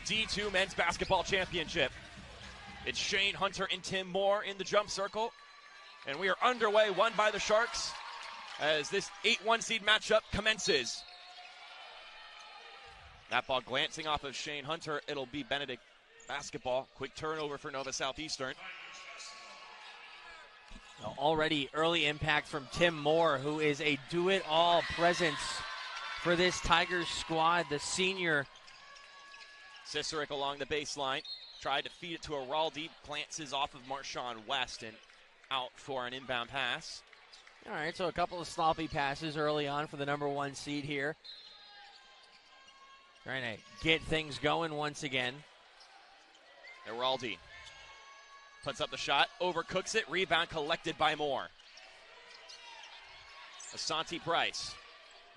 D2 Men's Basketball Championship. It's Shane Hunter and Tim Moore in the jump circle. And we are underway, won by the Sharks, as this 8-1 seed matchup commences. That ball glancing off of Shane Hunter. It'll be Benedict basketball. Quick turnover for Nova Southeastern. Already early impact from Tim Moore, who is a do-it-all presence for this Tigers squad. The senior. Ciceric along the baseline. Tried to feed it to Araldi. Glances off of Marshawn West and out for an inbound pass. All right, so a couple of sloppy passes early on for the number 1 seed here. Trying to get things going once again. Araldi puts up the shot, overcooks it, rebound collected by Moore. Asante Price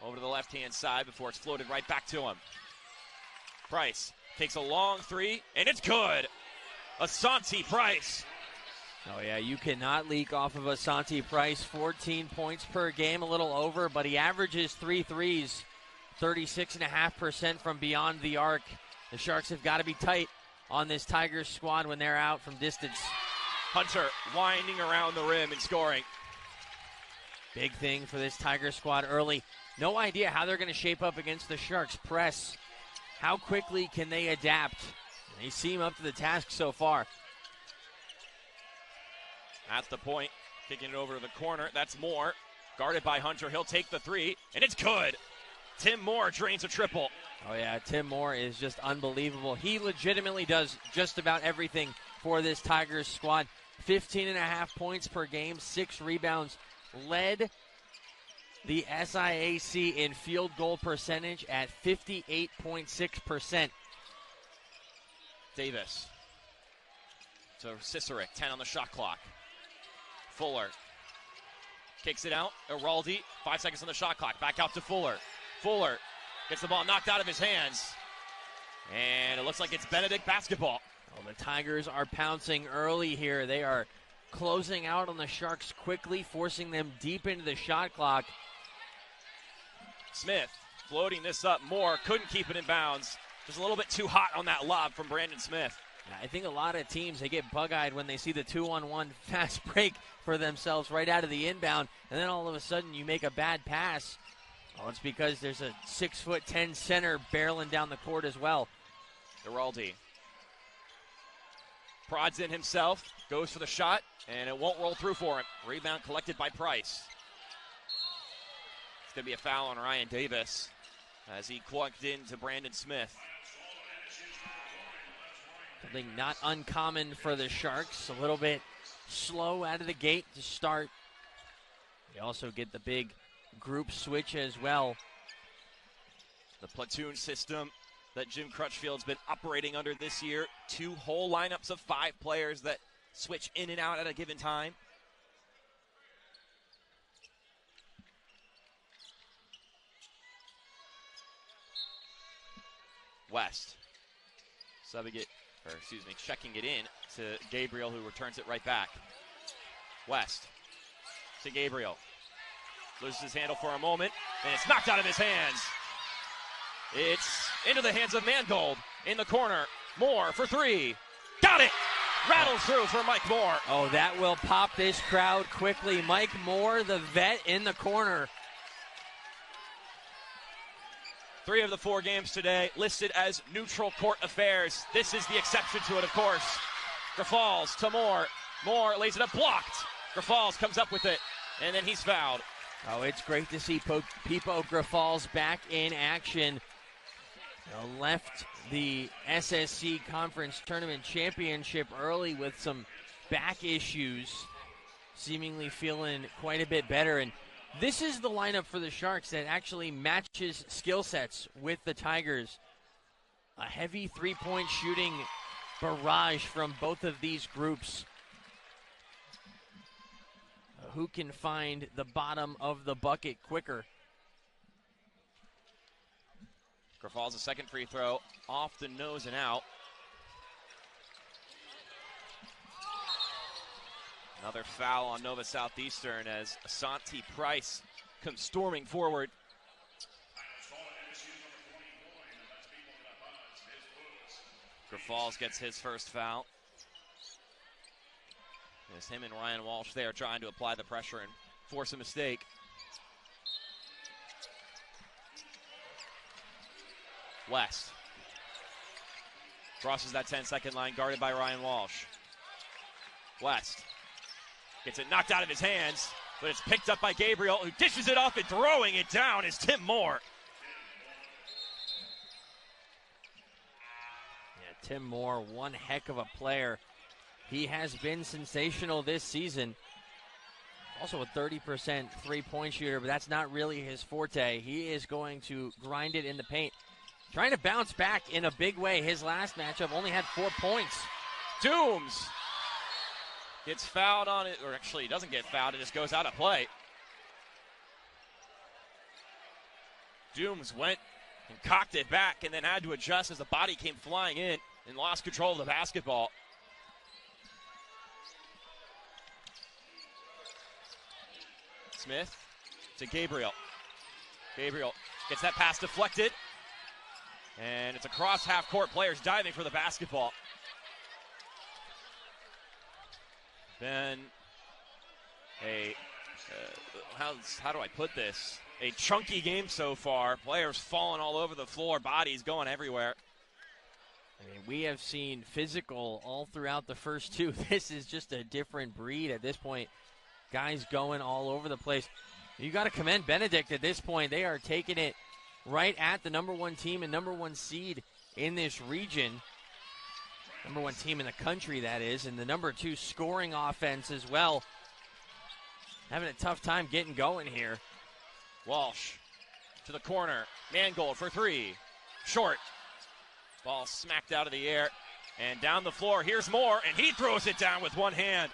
over to the left-hand side before it's floated right back to him. Price takes a long three, and it's good. Asante Price. Oh, yeah, you cannot leak off of Asante Price. 14 points per game, a little over, but he averages 3 threes, 36.5% from beyond the arc. The Sharks have got to be tight on this Tigers squad when they're out from distance. Hunter winding around the rim and scoring. Big thing for this Tigers squad early. No idea how they're going to shape up against the Sharks press. How quickly can they adapt? They seem up to the task so far. At the point, kicking it over to the corner. That's Moore. Guarded by Hunter. He'll take the three, and it's good. Tim Moore drains a triple. Oh, yeah, Tim Moore is just unbelievable. He legitimately does just about everything for this Tigers squad. 15.5 points per game, 6 rebounds. Led the SIAC in field goal percentage at 58.6%. Davis to Ciceric, 10 on the shot clock. Fuller kicks it out. Araldi, 5 seconds on the shot clock. Back out to Fuller. Fuller gets the ball knocked out of his hands. And it looks like it's Benedict basketball. Well, the Tigers are pouncing early here. They are closing out on the Sharks quickly, forcing them deep into the shot clock. Smith floating this up. Moore couldn't keep it in bounds. Just a little bit too hot on that lob from Brandon Smith. I think a lot of teams, they get bug-eyed when they see the 2-on-1 fast break for themselves right out of the inbound, and then all of a sudden you make a bad pass. Oh, it's because there's a 6'10" center barreling down the court as well. Araldi prods in himself, goes for the shot, and it won't roll through for him. Rebound collected by Price. It's going to be a foul on Ryan Davis as he clunked into Brandon Smith. Something not uncommon for the Sharks. A little bit slow out of the gate to start. They also get the big group switch as well. The platoon system that Jim Crutchfield's been operating under this year. 2 whole lineups of 5 players that switch in and out at a given time. West checking it in to Gabriel, who returns it right back. West to Gabriel. Loses his handle for a moment, and it's knocked out of his hands. It's into the hands of Mangold in the corner. Moore for 3. Got it! Rattles through for Mike Moore. Oh, that will pop this crowd quickly. Mike Moore, the vet, in the corner. 3 of the 4 games today listed as neutral court affairs. This is the exception to it, of course. Grafals to Moore. Moore lays it up, blocked. Grafals comes up with it, and then he's fouled. Oh, it's great to see Pipo Grafals back in action. Left the SSC Conference Tournament Championship early with some back issues, seemingly feeling quite a bit better. And this is the lineup for the Sharks that actually matches skill sets with the Tigers. A heavy three-point shooting barrage from both of these groups. Who can find the bottom of the bucket quicker? Grafals' a second free throw off the nose and out. Another foul on Nova Southeastern as Asante Price comes storming forward. Grafals gets his first foul. It's him and Ryan Walsh there trying to apply the pressure and force a mistake. West crosses that 10-second line, guarded by Ryan Walsh. West gets it knocked out of his hands, but it's picked up by Gabriel, who dishes it off, and throwing it down is Tim Moore. Yeah, Tim Moore, one heck of a player. He has been sensational this season. Also a 30% three-point shooter, but that's not really his forte. He is going to grind it in the paint. Trying to bounce back in a big way. His last matchup only had 4 points. Dooms gets fouled on it, or actually he doesn't get fouled, it just goes out of play. Dooms went and cocked it back and then had to adjust as the body came flying in and lost control of the basketball. Smith to Gabriel. Gabriel gets that pass deflected. And it's across half court. Players diving for the basketball. Then how do I put this? A chunky game so far. Players falling all over the floor, bodies going everywhere. I mean, we have seen physical all throughout the first two. This is just a different breed at this point. Guys going all over the place. You got to commend Benedict at this point. They are taking it right at the number one team and number one seed in this region. Number one team in the country, that is, and the number two scoring offense as well. Having a tough time getting going here. Walsh to the corner. Mangold for three. Short. Ball smacked out of the air and down the floor. Here's Moore, and he throws it down with one hand.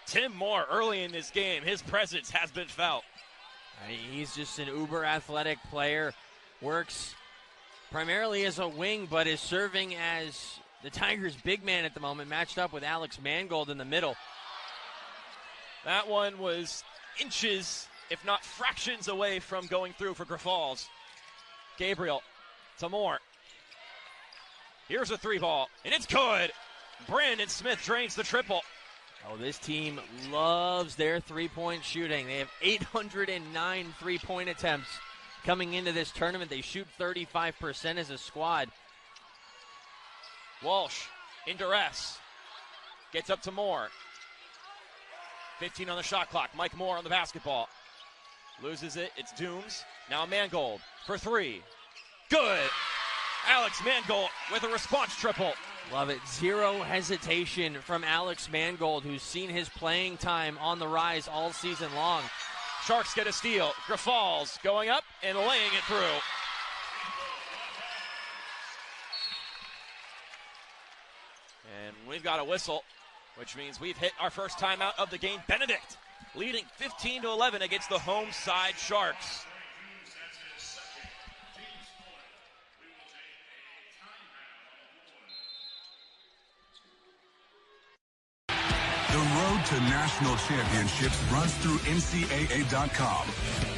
Tim Moore, early in this game, his presence has been felt. I mean, he's just an uber athletic player. Works primarily as a wing, but is serving as the Tigers' big man at the moment, matched up with Alex Mangold in the middle. That one was inches, if not fractions, away from going through for Grafals. Gabriel to Moore. Here's a three ball, and it's good. Brandon Smith drains the triple. Oh, this team loves their three-point shooting. They have 809 three-point attempts coming into this tournament. They shoot 35% as a squad. Walsh in duress. Gets up to Moore. 15 on the shot clock. Mike Moore on the basketball. Loses it. It's Dooms. Now Mangold for three. Good. Alex Mangold with a response triple. Love it. Zero hesitation from Alex Mangold, who's seen his playing time on the rise all season long. Sharks get a steal. Grafals going up and laying it through. And we've got a whistle, which means we've hit our first timeout of the game. Benedict leading 15-11 against the home side Sharks. The road to national championships runs through NCAA.com.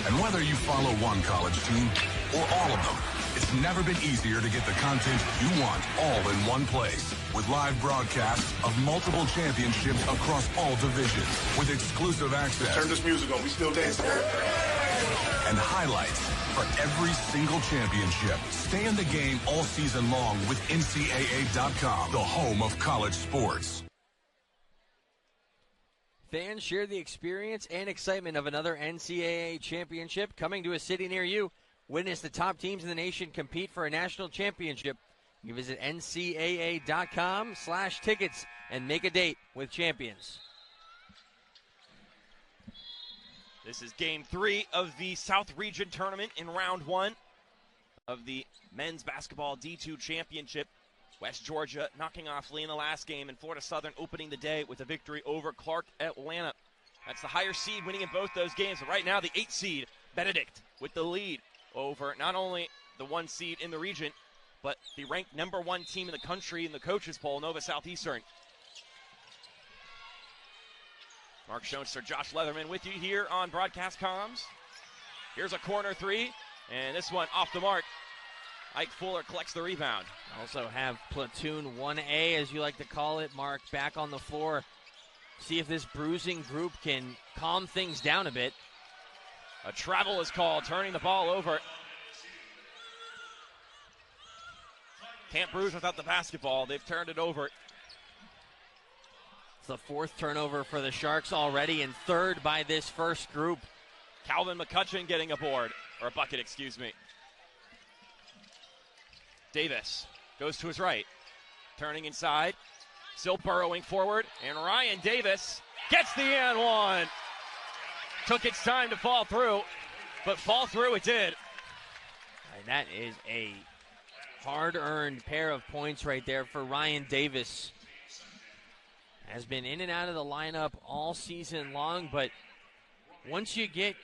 And whether you follow one college team or all of them, it's never been easier to get the content you want all in one place. With live broadcasts of multiple championships across all divisions. With exclusive access. Turn this music on, we still dancing. And highlights for every single championship. Stay in the game all season long with NCAA.com, the home of college sports. Fans share the experience and excitement of another NCAA championship coming to a city near you. Witness the top teams in the nation compete for a national championship. You visit ncaa.com/tickets and make a date with champions. This is game 3 of the South Region Tournament in round 1 of the men's basketball D2 championship. West Georgia knocking off Lee in the last game, and Florida Southern opening the day with a victory over Clark Atlanta. That's the higher seed winning in both those games. But right now, the 8 seed, Benedict, with the lead over not only the 1 seed in the region, but the ranked number 1 team in the country in the coaches poll, Nova Southeastern. Mark Schoenster, Josh Leatherman with you here on Broadcast Comms. Here's a corner 3, and this one off the mark. Ike Fuller collects the rebound. Also have platoon 1A, as you like to call it, Mark, back on the floor. See if this bruising group can calm things down a bit. A travel is called, turning the ball over. Can't bruise without the basketball. They've turned it over. It's the fourth turnover for the Sharks already, and third by this first group. Calvin McCutcheon getting a board, or a bucket, excuse me. Davis goes to his right, turning inside, still burrowing forward, and Ryan Davis gets the and one. Took its time to fall through, but fall through it did. And that is a hard-earned pair of points right there for Ryan Davis. Has been in and out of the lineup all season long, but once you get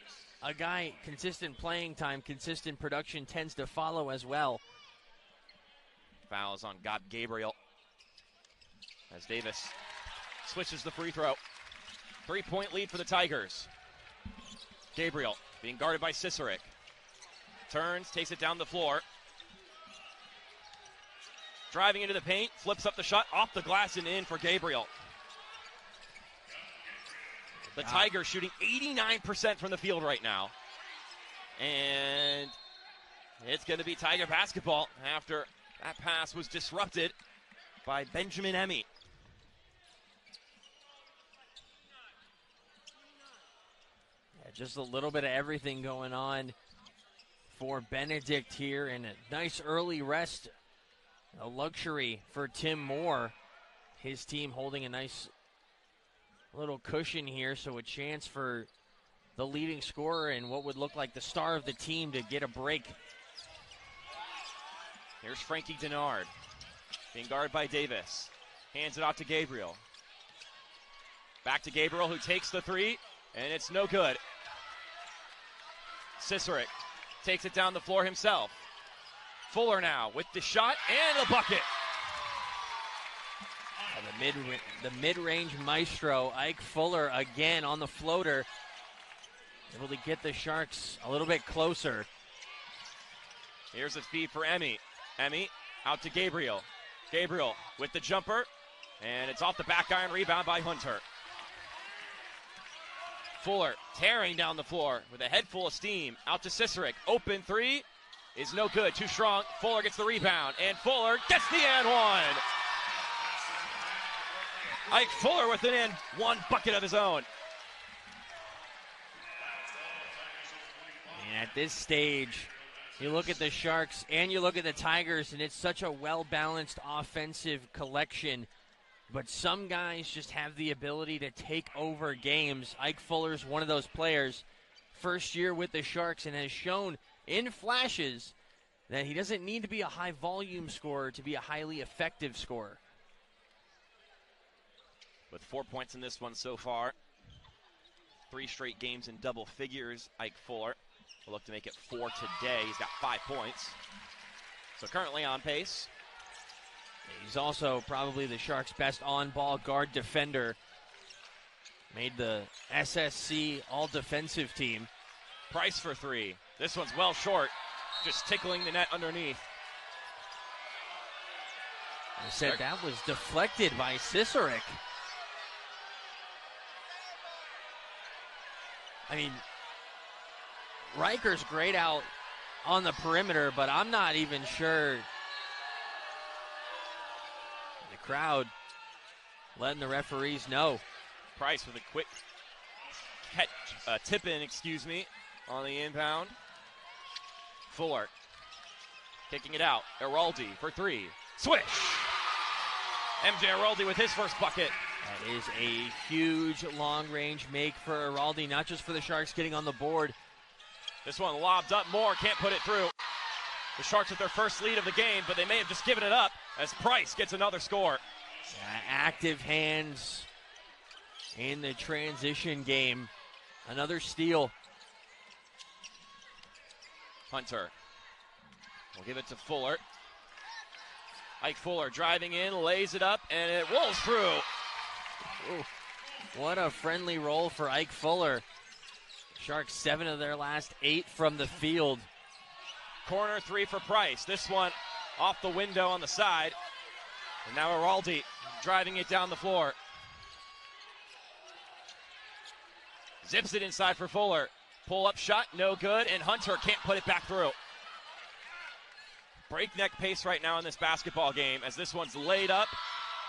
a guy consistent playing time, consistent production tends to follow as well. Fouls on Gabriel as Davis switches the free throw. 3-point lead for the Tigers. Gabriel being guarded by Cicerik. Turns, takes it down the floor. Driving into the paint, flips up the shot, off the glass and in for Gabriel. The Tigers shooting 89% from the field right now. And it's going to be Tiger basketball after that pass was disrupted by Benjamin Emmy. Yeah, just a little bit of everything going on for Benedict here, and a nice early rest, a luxury for Tim Moore. His team holding a nice little cushion here, so a chance for the leading scorer and what would look like the star of the team to get a break. Here's Frankie Denard being guarded by Davis. Hands it off to Gabriel. Back to Gabriel, who takes the three, and it's no good. Cicerik takes it down the floor himself. Fuller now with the shot and the bucket. The mid-range maestro, Ike Fuller, again on the floater. Able to get the Sharks a little bit closer. Here's a feed for Emmy. Emmy out to Gabriel. Gabriel with the jumper, and it's off the back iron, rebound by Hunter. Fuller tearing down the floor with a head full of steam. Out to Cicerik. Open three is no good. Too strong. Fuller gets the rebound, and Fuller gets the and one. Ike Fuller with an and one bucket of his own. And at this stage, you look at the Sharks and you look at the Tigers, and it's such a well-balanced offensive collection. But some guys just have the ability to take over games. Ike Fuller's one of those players. First year with the Sharks, and has shown in flashes that he doesn't need to be a high-volume scorer to be a highly effective scorer. With 4 points in this one so far. 3 straight games in double figures. Ike Fuller will look to make it 4 today. He's got 5 points. So currently on pace. He's also probably the Sharks' best on-ball guard defender. Made the SSC all-defensive team. Price for 3. This one's well short. Just tickling the net underneath. I said that was deflected by Cicerik. I mean, Riker's great out on the perimeter, but I'm not even sure the crowd letting the referees know. Price with a quick tip-in, on the inbound. Fuller kicking it out. Araldi for 3. Swish! MJ Araldi with his first bucket. That is a huge long-range make for Araldi, not just for the Sharks getting on the board. This one lobbed up. Moore can't put it through. The Sharks with their first lead of the game, but they may have just given it up as Price gets another score. Active hands in the transition game. Another steal. Hunter will give it to Fuller. Ike Fuller driving in, lays it up, and it rolls through. Ooh, what a friendly roll for Ike Fuller. Sharks 7 of their last 8 from the field. Corner three for Price. This one off the window on the side. And now Araldi driving it down the floor. Zips it inside for Fuller. Pull-up shot, no good, and Hunter can't put it back through. Breakneck pace right now in this basketball game as this one's laid up,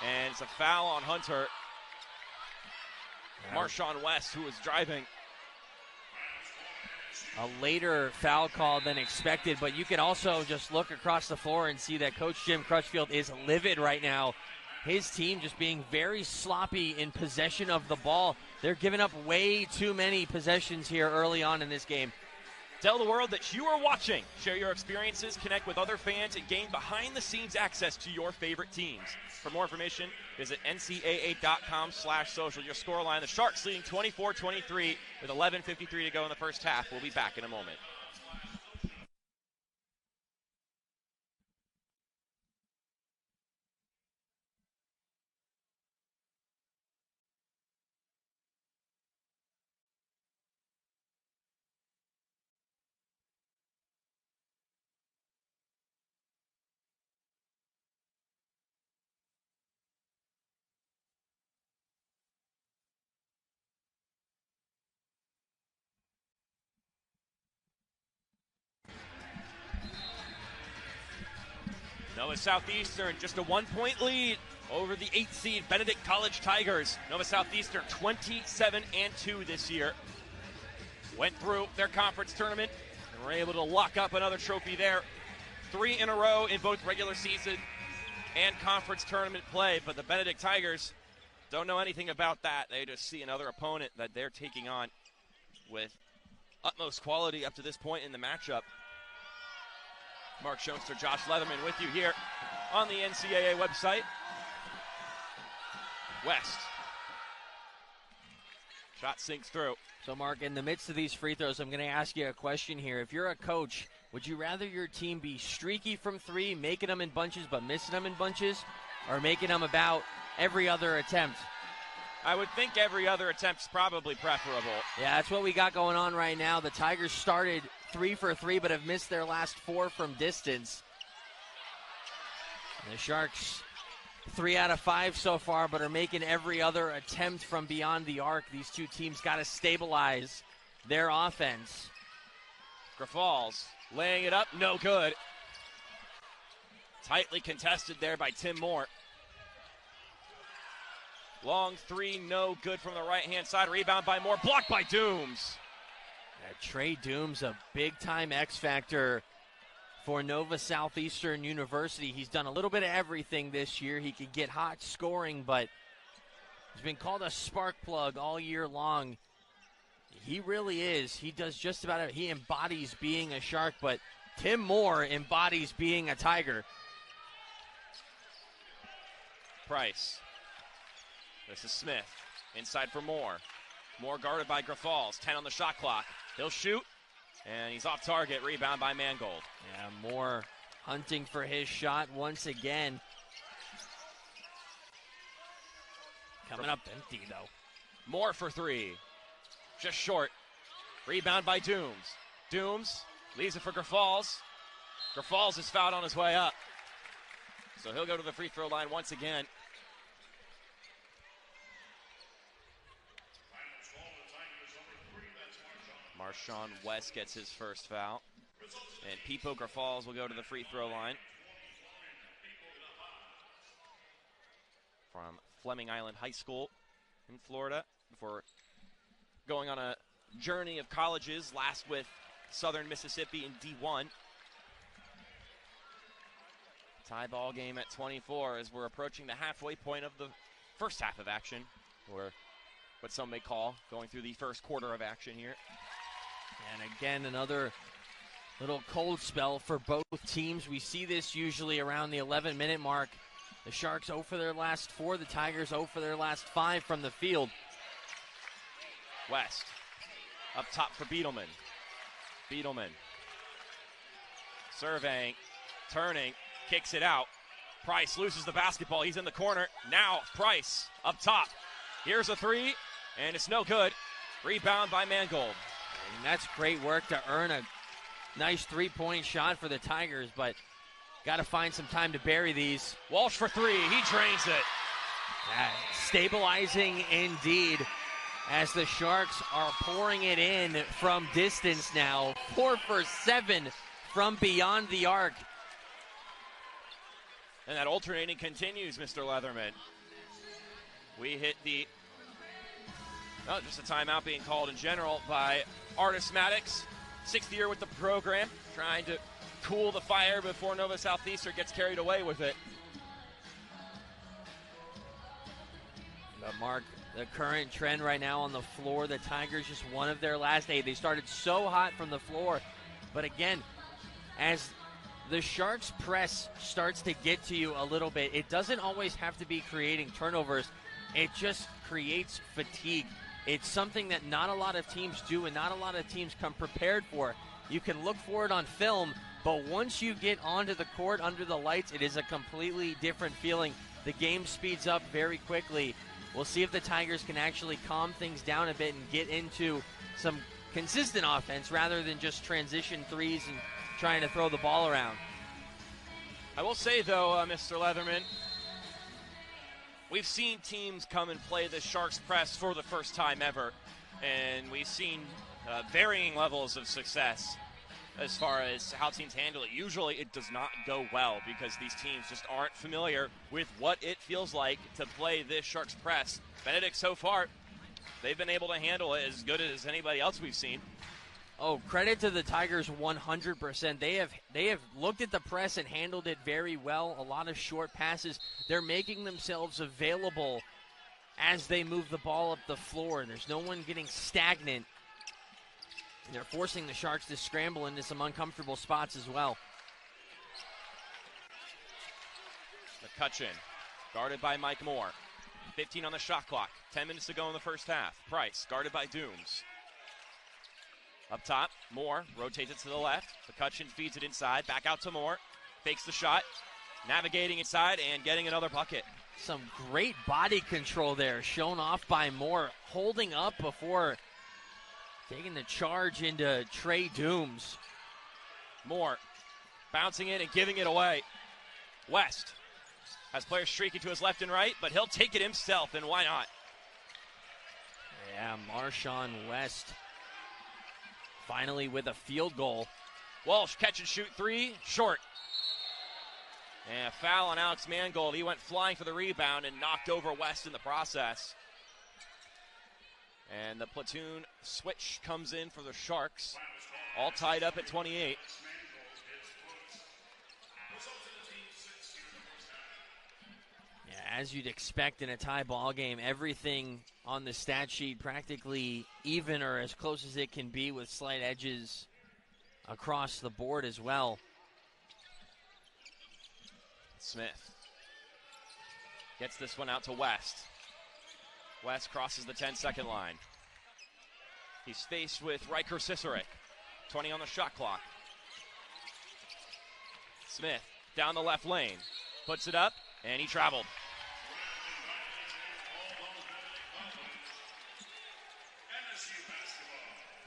and it's a foul on Hunter. Marshawn West, who was driving. A later foul call than expected, but you can also just look across the floor and see that Coach Jim Crutchfield is livid right now. His team just being very sloppy in possession of the ball. They're giving up way too many possessions here early on in this game. Tell the world that you are watching. Share your experiences, connect with other fans, and gain behind-the-scenes access to your favorite teams. For more information, visit ncaa.com/social. Your scoreline, the Sharks leading 24-23 with 11:53 to go in the first half. We'll be back in a moment. Nova Southeastern just a 1-point lead over the 8th seed Benedict College Tigers. Nova Southeastern 27-2 this year. Went through their conference tournament and were able to lock up another trophy there. 3 in a row in both regular season and conference tournament play, but the Benedict Tigers don't know anything about that. They just see another opponent that they're taking on with utmost quality up to this point in the matchup. Mark Schoenster, Josh Leatherman with you here on the NCAA website. West. Shot sinks through. So, Mark, in the midst of these free throws, I'm going to ask you a question here. If you're a coach, would you rather your team be streaky from three, making them in bunches but missing them in bunches, or making them about every other attempt? I would think every other attempt's probably preferable. Yeah, that's what we got going on right now. The Tigers started 3 for 3, but have missed their last 4 from distance. And the Sharks 3 out of 5 so far, but are making every other attempt from beyond the arc. These two teams got to stabilize their offense. Grafals laying it up, no good. Tightly contested there by Tim Moore. Long three, no good from the right-hand side. Rebound by Moore, blocked by Dooms. Trey Dooms, a big-time X factor for Nova Southeastern University. He's done a little bit of everything this year. He could get hot scoring, but he's been called a spark plug all year long. He really is. He does just about it. He embodies being a Shark, but Tim Moore embodies being a Tiger. Price. This is Smith. Inside for Moore. Moore guarded by Grafals. 10 on the shot clock. He'll shoot, and he's off target. Rebound by Mangold. Yeah, Moore hunting for his shot once again. Coming up empty, though. Moore for 3. Just short. Rebound by Dooms. Dooms leaves it for Grafals. Grafals is fouled on his way up. So he'll go to the free throw line once again. Marshawn West gets his first foul. And Pipo Grafals will go to the free throw line. From Fleming Island High School in Florida, before going on a journey of colleges, last with Southern Mississippi in D1. Tie ball game at 24 as we're approaching the halfway point of the first half of action, or what some may call going through the first quarter of action here. And again, another little cold spell for both teams. We see this usually around the 11-minute mark. The Sharks 0 for their last 4. The Tigers 0 for their last 5 from the field. West up top for Beetleman. Beetleman surveying, turning, kicks it out. Price loses the basketball. He's in the corner. Now Price up top. Here's a 3, and it's no good. Rebound by Mangold. And that's great work to earn a Nice three-point shot for the Tigers, but got to find some time to bury these. Walsh for three. He drains it. Stabilizing indeed as the Sharks are pouring it in from distance now. 4 for 7 from beyond the arc. And that alternating continues, Mr. Leatherman. We hit the, just a timeout being called in general by Artis Maddox. 6th year with the program, trying to cool the fire before Nova Southeastern gets carried away with it. But Mark, the current trend right now on the floor, the Tigers just one of their last 8. They started so hot from the floor, but again, as the Sharks press starts to get to you a little bit, it doesn't always have to be creating turnovers. It just creates fatigue. It's something that not a lot of teams do and not a lot of teams come prepared for. You can look for it on film, but once you get onto the court under the lights, it is a completely different feeling. The game speeds up very quickly. We'll see if the Tigers can actually calm things down a bit and get into some consistent offense rather than just transition threes and trying to throw the ball around. I will say, though, Mr. Leatherman, we've seen teams come and play the Sharks press for the first time ever, and we've seen varying levels of success as far as how teams handle it. Usually it does not go well because these teams just aren't familiar with what it feels like to play this Sharks press. Benedict, so far, they've been able to handle it as good as anybody else we've seen. Oh, credit to the Tigers 100%. They have looked at the press and handled it very well. A lot of short passes. They're making themselves available as they move the ball up the floor. There's no one getting stagnant. And they're forcing the Sharks to scramble into some uncomfortable spots as well. McCutcheon, guarded by Mike Moore. 15 on the shot clock. 10 minutes to go in the first half. Price, guarded by Dooms. Up top, Moore rotates it to the left. McCutcheon feeds it inside. Back out to Moore. Fakes the shot. Navigating inside and getting another bucket. Some great body control there shown off by Moore. Holding up before taking the charge into Trey Dooms. Moore bouncing in and giving it away. West has players streaking to his left and right, but he'll take it himself, and why not? Yeah, Marshawn West finally with a field goal. Walsh catch and shoot three, short. And a foul on Alex Mangold. He went flying for the rebound and knocked over West in the process. And the platoon switch comes in for the Sharks. All tied up at 28. Yeah, as you'd expect in a tie ball game, everything on the stat sheet practically even or as close as it can be with slight edges across the board as well. Smith gets this one out to West. West crosses the 10-second line. He's faced with Riker Cicerik. 20 on the shot clock. Smith down the left lane. Puts it up, and he traveled.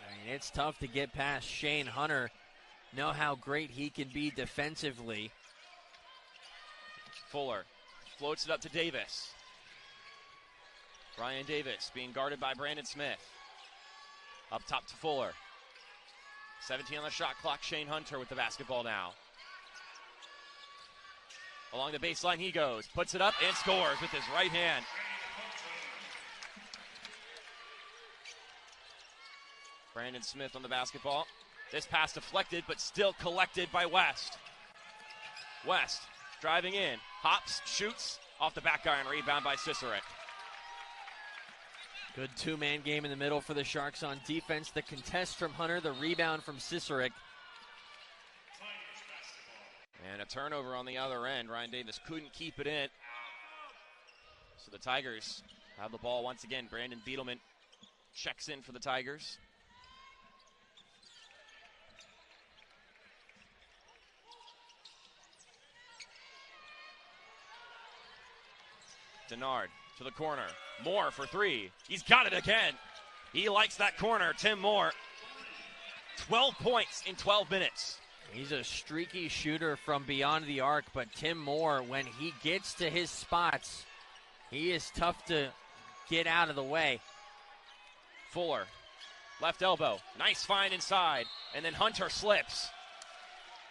I mean, it's tough to get past Shane Hunter. Know how great he can be defensively. Fuller floats it up to Davis. Ryan Davis being guarded by Brandon Smith. Up top to Fuller. 17 on the shot clock. Shane Hunter with the basketball now. Along the baseline he goes. Puts it up and scores with his right hand. Brandon Smith on the basketball. This pass deflected, but still collected by West. West driving in. Hops, shoots. Off the back iron. Rebound by Cicerik. Good two-man game in the middle for the Sharks on defense. The contest from Hunter, the rebound from Cicerik. And a turnover on the other end. Ryan Davis couldn't keep it in. So the Tigers have the ball once again. Brandon Beetleman checks in for the Tigers. Denard to the corner. Moore for three. He's got it again. He likes that corner. Tim Moore. 12 points in 12 minutes. He's a streaky shooter from beyond the arc, but Tim Moore, when he gets to his spots, he is tough to get out of the way. Fuller, left elbow, nice find inside, and then Hunter slips.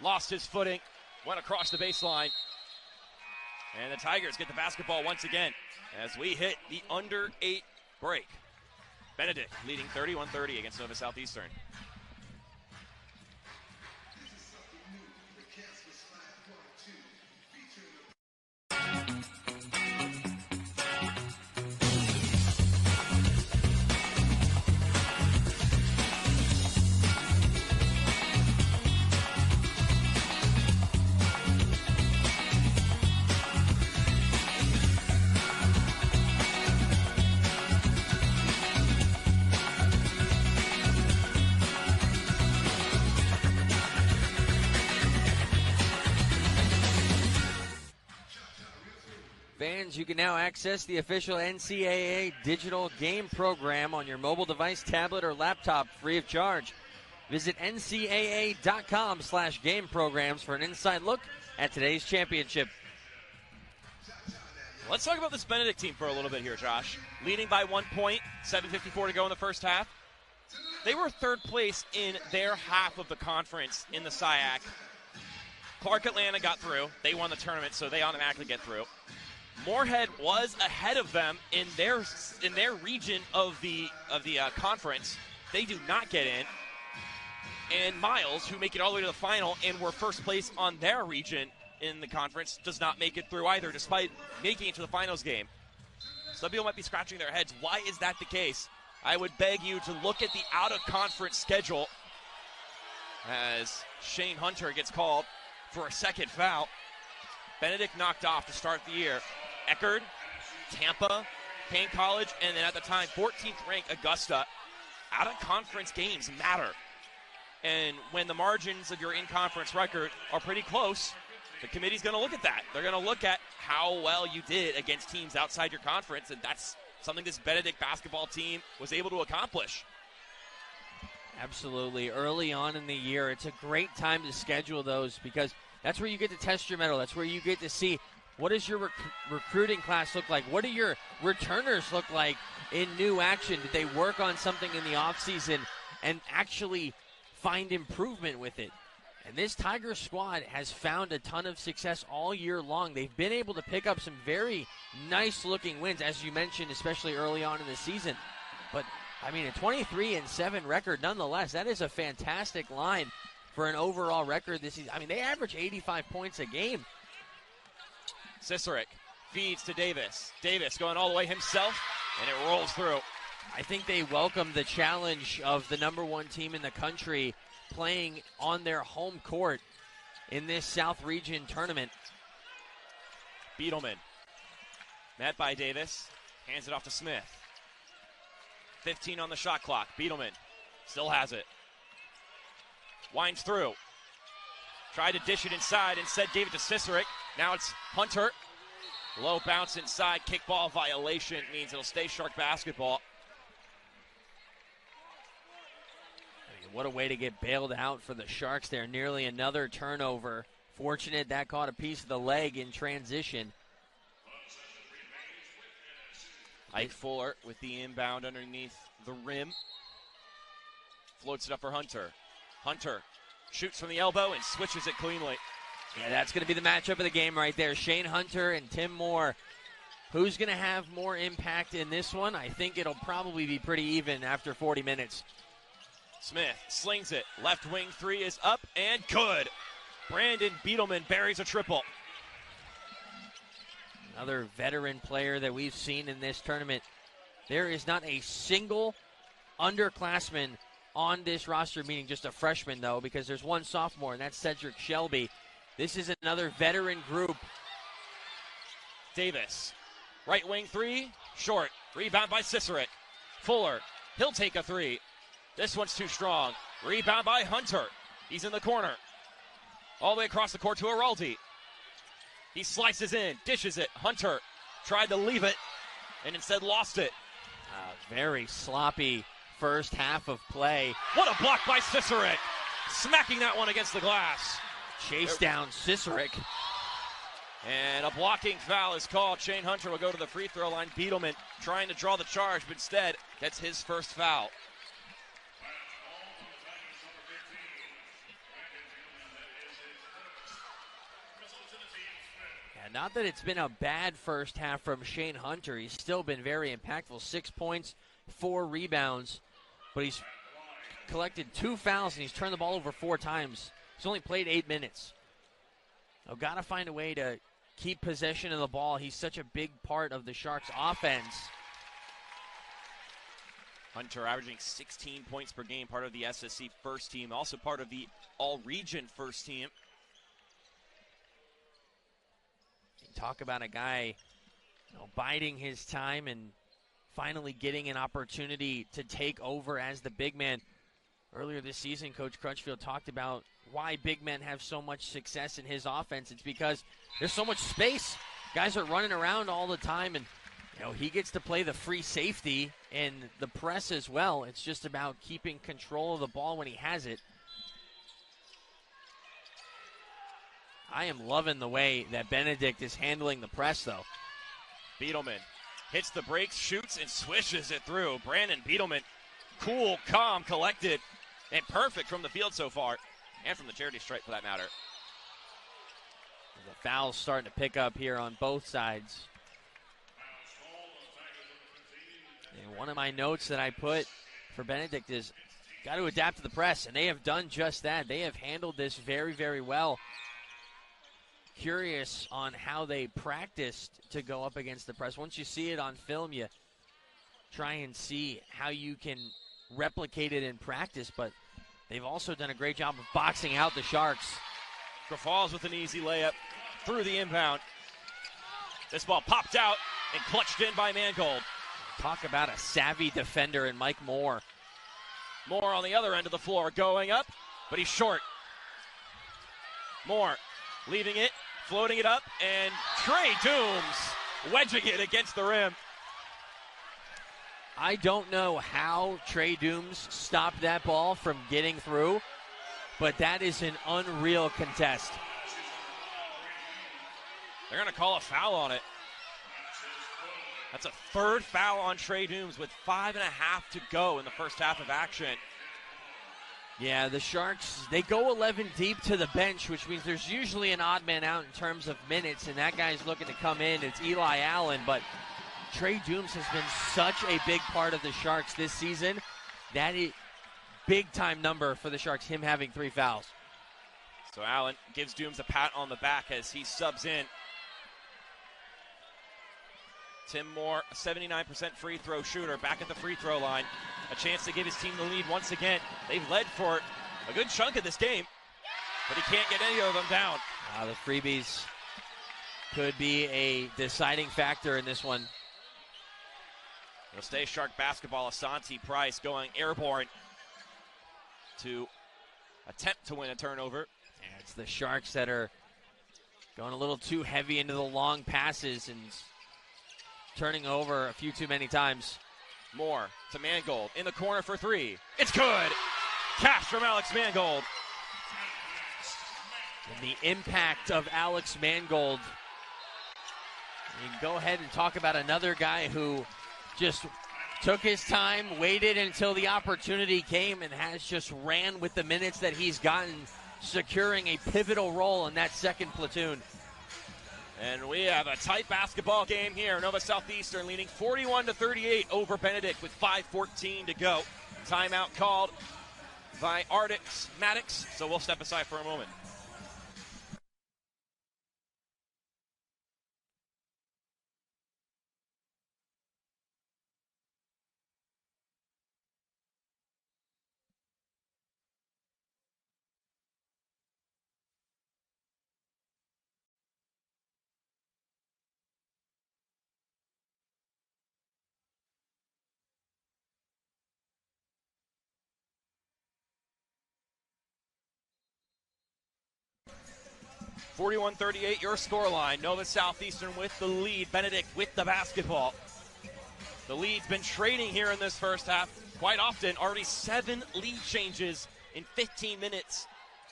Lost his footing, went across the baseline. And the Tigers get the basketball once again as we hit the under 8 break. Benedict leading 31-30 against Nova Southeastern. Fans, you can now access the official NCAA digital game program on your mobile device, tablet, or laptop free of charge. Visit ncaa.com/game programs for an inside look at today's championship. Let's talk about this Benedict team for a little bit here, Josh. Leading by 1 point, 7:54 to go in the first half. They were third place in their half of the conference in the SIAC. Clark Atlanta got through. They won the tournament, so they automatically get through. Moorhead was ahead of them in their region of the conference. They do not get in. And Miles, who make it all the way to the final and were first place on their region in the conference, does not make it through either, despite making it to the finals game. Some people might be scratching their heads. Why is that the case? I would beg you to look at the out-of-conference schedule as Shane Hunter gets called for a second foul. Benedict knocked off to start the year. Eckerd, Tampa, Payne College, and then at the time, 14th ranked Augusta. Out-of-conference games matter. And when the margins of your in-conference record are pretty close, the committee's going to look at that. They're going to look at how well you did against teams outside your conference, and that's something this Benedict basketball team was able to accomplish. Absolutely. Early on in the year, it's a great time to schedule those because that's where you get to test your mettle. That's where you get to see what does your recruiting class look like? What do your returners look like in new action? Did they work on something in the offseason and actually find improvement with it? And this Tiger squad has found a ton of success all year long. They've been able to pick up some very nice-looking wins, as you mentioned, especially early on in the season. But, I mean, a 23-7 record nonetheless, that is a fantastic line for an overall record this season. I mean, they average 85 points a game. Cicerik feeds to Davis. Davis going all the way himself, and it rolls through. I think they welcome the challenge of the number one team in the country playing on their home court in this South Region tournament. Beetleman, met by Davis, hands it off to Smith. 15 on the shot clock. Beetleman still has it. Winds through. Tried to dish it inside, instead gave it to Cicerik. Now it's Hunter. Low bounce inside, kickball violation means it'll stay Shark basketball. What a way to get bailed out for the Sharks there. Nearly another turnover. Fortunate that caught a piece of the leg in transition. Ike Fuller with the inbound underneath the rim. Floats it up for Hunter. Hunter shoots from the elbow and switches it cleanly. Yeah, that's going to be the matchup of the game right there. Shane Hunter and Tim Moore. Who's going to have more impact in this one? I think it'll probably be pretty even after 40 minutes. Smith slings it. Left wing three is up and good. Brandon Beetleman buries a triple. Another veteran player that we've seen in this tournament. There is not a single underclassman on this roster, meaning just a freshman, though, because there's one sophomore, and that's Cedric Shelby. This is another veteran group. Davis, right wing three, short. Rebound by Cicerik. Fuller, he'll take a three. This one's too strong. Rebound by Hunter. He's in the corner. All the way across the court to Araldi. He slices in, dishes it. Hunter tried to leave it and instead lost it. Very sloppy first half of play. What a block by Cicerek. Smacking that one against the glass. Chase down Cicerek. And a blocking foul is called. Shane Hunter will go to the free throw line. Beetleman trying to draw the charge, but instead gets his first foul. Yeah, not that it's been a bad first half from Shane Hunter. He's still been very impactful. 6 points, 4 rebounds, but he's collected 2 fouls and he's turned the ball over 4 times. He's only played 8 minutes. I've got to find a way to keep possession of the ball. He's such a big part of the Sharks' offense. Hunter averaging 16 points per game, part of the SSC first team, also part of the all-region first team. You talk about a guy biding his time and finally getting an opportunity to take over as the big man. Earlier this season, Coach Crutchfield talked about why big men have so much success in his offense. It's because there's so much space. Guys are running around all the time, and he gets to play the free safety and the press as well. It's just about keeping control of the ball when he has it. I am loving the way that Benedict is handling the press, though. Beetleman hits the brakes, shoots, and swishes it through. Brandon Beetleman, cool, calm, collected, and perfect from the field so far, and from the charity stripe for that matter. The foul's starting to pick up here on both sides. And one of my notes that I put for Benedict is got to adapt to the press, and they have done just that. They have handled this very, very well. Curious on how they practiced to go up against the press. Once you see it on film, you try and see how you can replicate it in practice, but they've also done a great job of boxing out the Sharks. Grafals with an easy layup through the inbound. This ball popped out and clutched in by Mangold. Talk about a savvy defender in Mike Moore. Moore on the other end of the floor going up, but he's short. Moore leaving it, floating it up, and Trey Dooms wedging it against the rim. I don't know how Trey Dooms stopped that ball from getting through, but that is an unreal contest. They're going to call a foul on it. That's a third foul on Trey Dooms with 5.5 to go in the first half of action. Yeah, the Sharks, they go 11 deep to the bench, which means there's usually an odd man out in terms of minutes, and that guy's looking to come in. It's Eli Allen, but Trey Dooms has been such a big part of the Sharks this season. That is big-time number for the Sharks, him having 3 fouls. So Allen gives Dooms a pat on the back as he subs in. Tim Moore, a 79% free throw shooter, back at the free throw line. A chance to give his team the lead once again. They've led for a good chunk of this game, but he can't get any of them down. The freebies could be a deciding factor in this one. It'll stay Shark basketball. Asante Price going airborne to attempt to win a turnover. And it's the Sharks that are going a little too heavy into the long passes and turning over a few too many times. Moore to Mangold in the corner for 3. It's good. Cash from Alex Mangold. And the impact of Alex Mangold. You can go ahead and talk about another guy who just took his time, waited until the opportunity came, and has just ran with the minutes that he's gotten, securing a pivotal role in that second platoon. And we have a tight basketball game here. Nova Southeastern leading 41-38 over Benedict with 5:14 to go. Timeout called by Ardix Maddox, so we'll step aside for a moment. (41-38) your scoreline. Nova Southeastern with the lead. Benedict with the basketball. The lead's been trading here in this first half. quite often. Already 7 lead changes in 15 minutes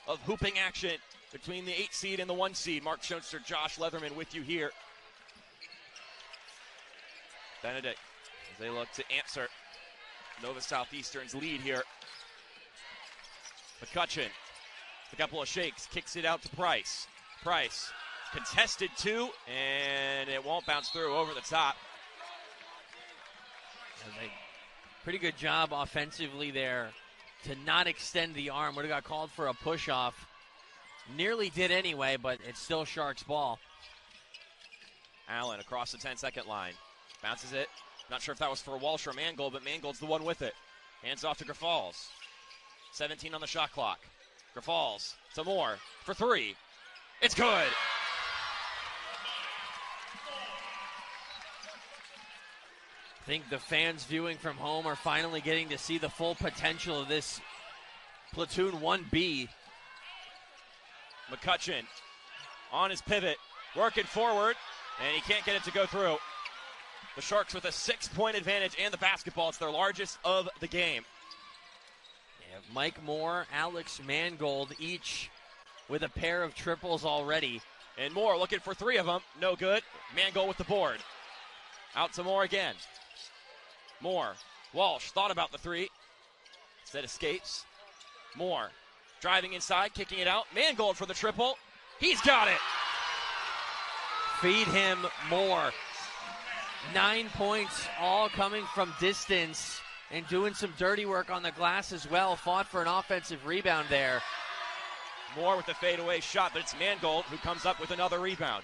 of hooping action between the 8 seed and the 1 seed. Mark Schoenster, Josh Leatherman with you here. Benedict, as they look to answer Nova Southeastern's lead here. McCutcheon, a couple of shakes, kicks it out to Price. Price, contested 2, and it won't bounce through over the top. Pretty good job offensively there to not extend the arm. Would have got called for a push-off. Nearly did anyway, but it's still Sharks' ball. Allen across the 10-second line. Bounces it. Not sure if that was for Walsh or Mangold, but Mangold's the one with it. Hands off to Grafals. 17 on the shot clock. Grafals to Moore for 3. It's good. I think the fans viewing from home are finally getting to see the full potential of this Platoon 1B. McCutcheon on his pivot, working forward, and he can't get it to go through. The Sharks with a 6-point advantage and the basketball. It's their largest of the game. They have Mike Moore, Alex Mangold, each with a pair of triples already. And Moore looking for 3 of them. No good. Mangold with the board. Out to Moore again. Moore. Walsh thought about the 3. Instead escapes. Moore driving inside, kicking it out. Mangold for the triple. He's got it. Feed him more. 9 points, all coming from distance and doing some dirty work on the glass as well. Fought for an offensive rebound there. Moore with the fadeaway shot, but it's Mangold who comes up with another rebound.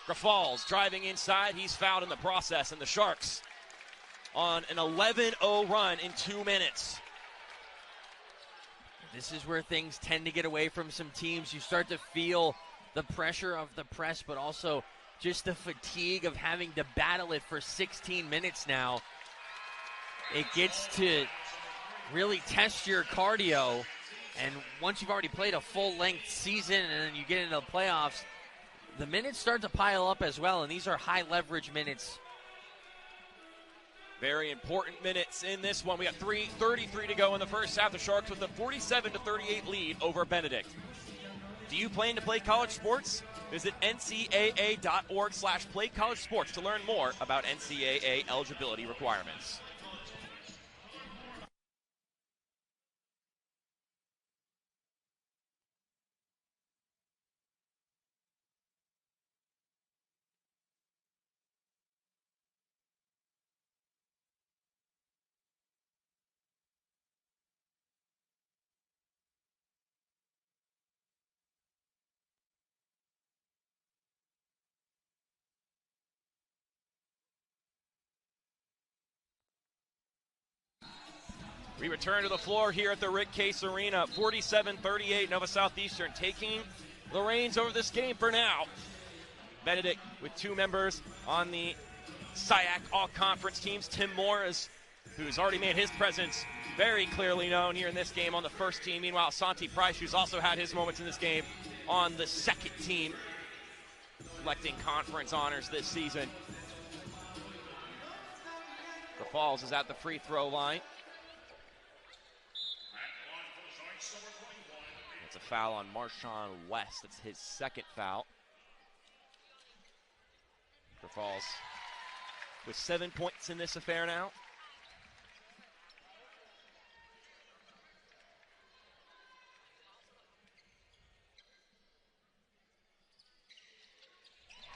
Grafals driving inside. He's fouled in the process, and the Sharks on an 11-0 run in 2 minutes. This is where things tend to get away from some teams. You start to feel the pressure of the press, but also just the fatigue of having to battle it for 16 minutes now. It gets to really test your cardio, and once you've already played a full-length season and then you get into the playoffs, the minutes start to pile up as well, and these are high-leverage minutes. Very important minutes in this one. We got 3:33 to go in the first half. The Sharks with a 47-38 lead over Benedict. Do you plan to play college sports? Visit ncaa.org/playcollegesports to learn more about NCAA eligibility requirements. We return to the floor here at the Rick Case Arena. 47-38, Nova Southeastern taking the reins over this game for now. Benedict with 2 members on the SIAC All-Conference teams. Tim Morris, who's already made his presence very clearly known here in this game on the first team. Meanwhile, Santi Price, who's also had his moments in this game on the second team, collecting conference honors this season. Grafals is at the free throw line. It's a foul on Marshawn West. That's his second foul. Grafals with 7 points in this affair now.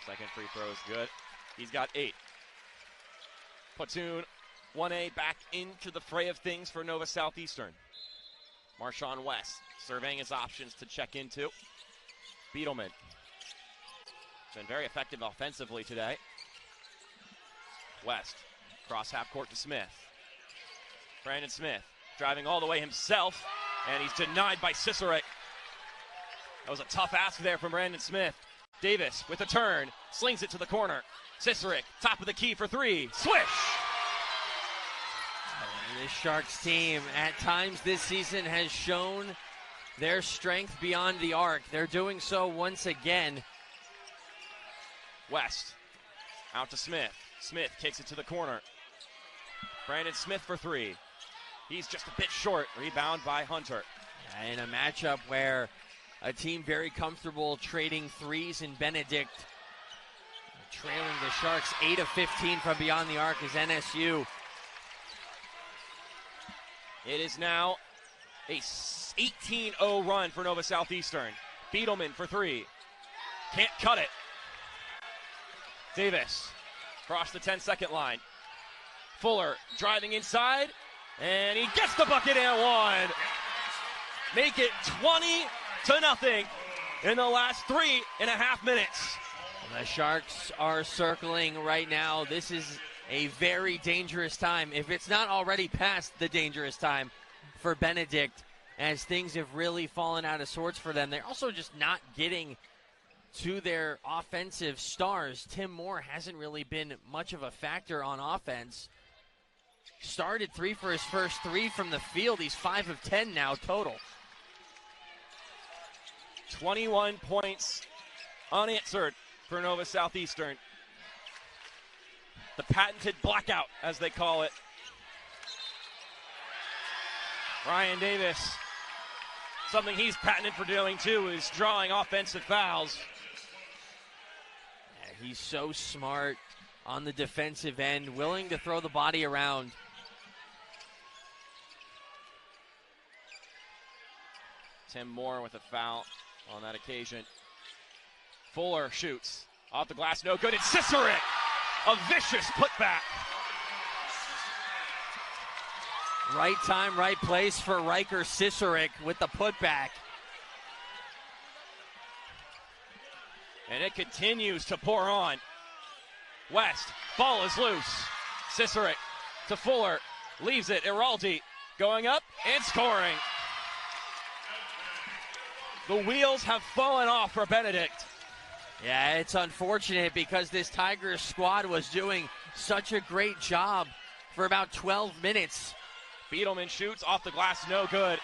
Second free throw is good. He's got 8. Platoon 1A back into the fray of things for Nova Southeastern. Marshawn West surveying his options to check into. Beetleman been very effective offensively today. West cross half court to Smith. Brandon Smith driving all the way himself, and he's denied by Cicerek. That was a tough ask there from Brandon Smith. Davis with a turn, slings it to the corner. Cicerek, top of the key for 3. Swish! This Sharks team at times this season has shown their strength beyond the arc. They're doing so once again. West out to Smith. Smith kicks it to the corner. Brandon Smith for 3. He's just a bit short. Rebound by Hunter. In a matchup where a team very comfortable trading threes in Benedict, trailing the Sharks 8 of 15 from beyond the arc is NSU. It is now a 18-0 run for Nova Southeastern. Beetleman for three. Can't cut it. Davis across the 10-second line. Fuller driving inside, and he gets the bucket and one. Make it 20-0 in the last 3.5 minutes. The Sharks are circling right now. This is a very dangerous time, if it's not already past the dangerous time for Benedict, as things have really fallen out of sorts for them. They're also just not getting to their offensive stars. Tim Moore hasn't really been much of a factor on offense. Started 3 for his first 3 from the field. He's 5 of 10 now total. 21 points unanswered for Nova Southeastern. The patented blackout, as they call it. Ryan Davis, something he's patented for doing too, is drawing offensive fouls. Yeah, he's so smart on the defensive end, willing to throw the body around. Tim Moore with a foul on that occasion. Fuller shoots off the glass, no good. It's Cicerik, a vicious putback. Right time, right place for Riker Cicerik with the putback. And it continues to pour on. West, ball is loose. Cicerik to Fuller, leaves it. Iraldi going up and scoring. The wheels have fallen off for Benedict. Yeah, it's unfortunate because this Tigers squad was doing such a great job for about 12 minutes. Beetleman shoots off the glass, no good.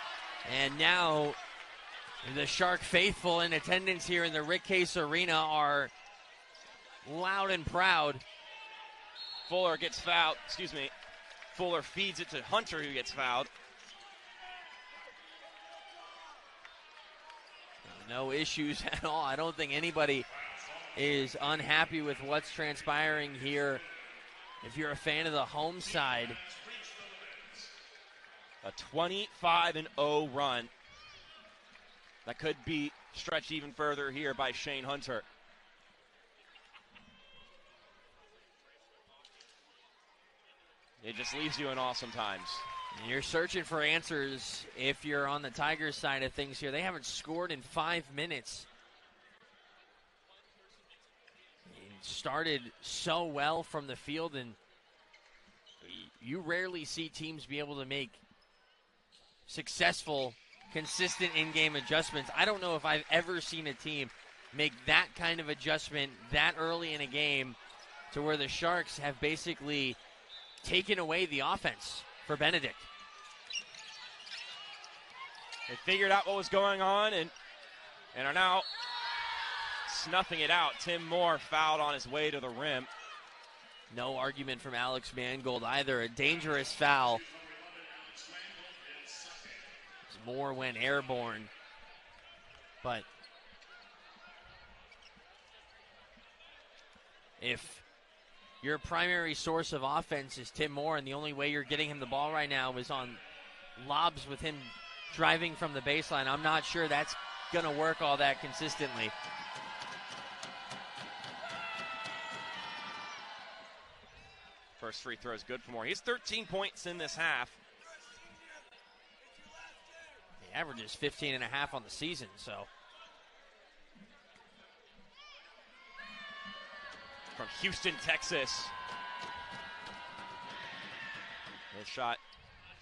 And now the Shark faithful in attendance here in the Rick Case Arena are loud and proud. Fuller gets fouled, Fuller feeds it to Hunter, who gets fouled. No issues at all. I don't think anybody is unhappy with what's transpiring here. If you're a fan of the home side. A 25-0 run. That could be stretched even further here by Shane Hunter. It just leaves you in awe sometimes. And you're searching for answers if you're on the Tigers side of things here. They haven't scored in 5 minutes. It started so well from the field, and you rarely see teams be able to make successful, consistent in-game adjustments. I don't know if I've ever seen a team make that kind of adjustment that early in a game to where the Sharks have basically taken away the offense for Benedict. They figured out what was going on and are now snuffing it out. Tim Moore fouled on his way to the rim. No argument from Alex Mangold either. A dangerous foul. Moore went airborne. But if your primary source of offense is Tim Moore, and the only way you're getting him the ball right now is on lobs with him driving from the baseline, I'm not sure that's going to work all that consistently. First free throw is good for Moore. He's 13 points in this half. He averages 15 and a half on the season, so. From Houston, Texas. This shot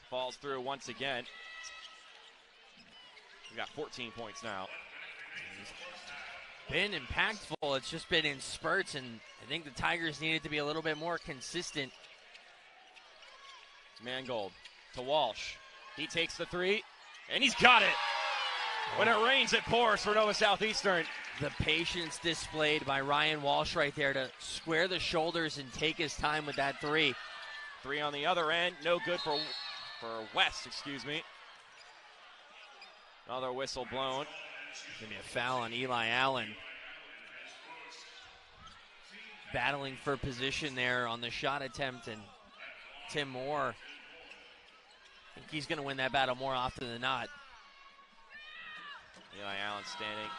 falls through once again. We got 14 points now. Been impactful. It's just been in spurts, and I think the Tigers needed to be a little bit more consistent. It's Mangold to Walsh. He takes the three, and he's got it. When it rains, it pours for Nova Southeastern. The patience displayed by Ryan Walsh right there to square the shoulders and take his time with that three. Three on the other end, no good for for West, excuse me. Another whistle blown. Give me a foul on Eli Allen. Battling for position there on the shot attempt, and Tim Moore, I think he's going to win that battle more often than not. Eli Allen standing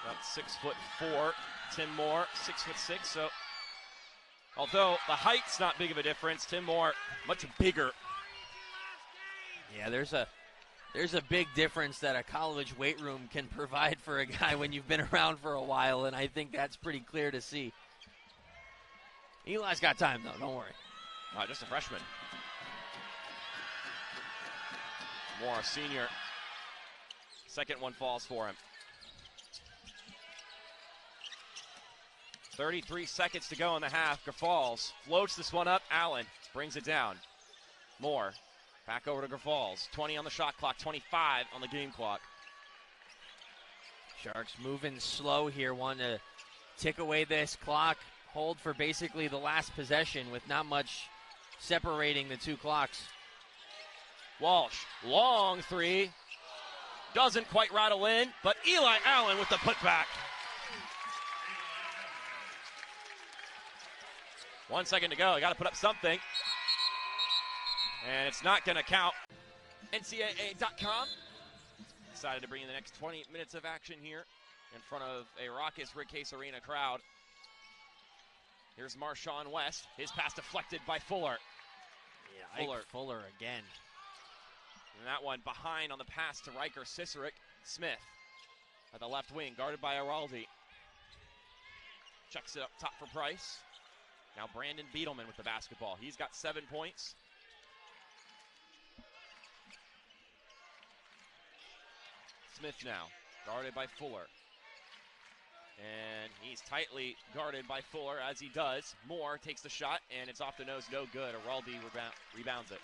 about 6'4". Tim Moore, 6'6". So, although the height's not big of a difference, Tim Moore much bigger. Yeah, there's a big difference that a college weight room can provide for a guy when you've been around for a while, and I think that's pretty clear to see. Eli's got time, though. Don't worry. Just a freshman. Moore, senior. Second one falls for him. 33 seconds to go in the half. Grafals floats this one up. Allen brings it down. Moore back over to Grafals. 20 on the shot clock, 25 on the game clock. Sharks moving slow here, want to tick away this clock. Hold for basically the last possession with not much separating the two clocks. Walsh, long three. Doesn't quite rattle in, but Eli Allen with the putback. 1 second to go. You got to put up something. And it's not going to count. NCAA.com decided to bring in the next 20 minutes of action here in front of a raucous Rick Case Arena crowd. Here's Marshawn West. His pass deflected by Fuller. Yeah, Fuller again. And that one behind on the pass to Riker Cicerik. Smith at the left wing, guarded by Araldi. Chucks it up top for Price. Now Brandon Beetleman with the basketball. He's got 7 points. Smith now, guarded by Fuller. And he's tightly guarded by Fuller as he does. Moore takes the shot, and it's off the nose, no good. Araldi rebounds it.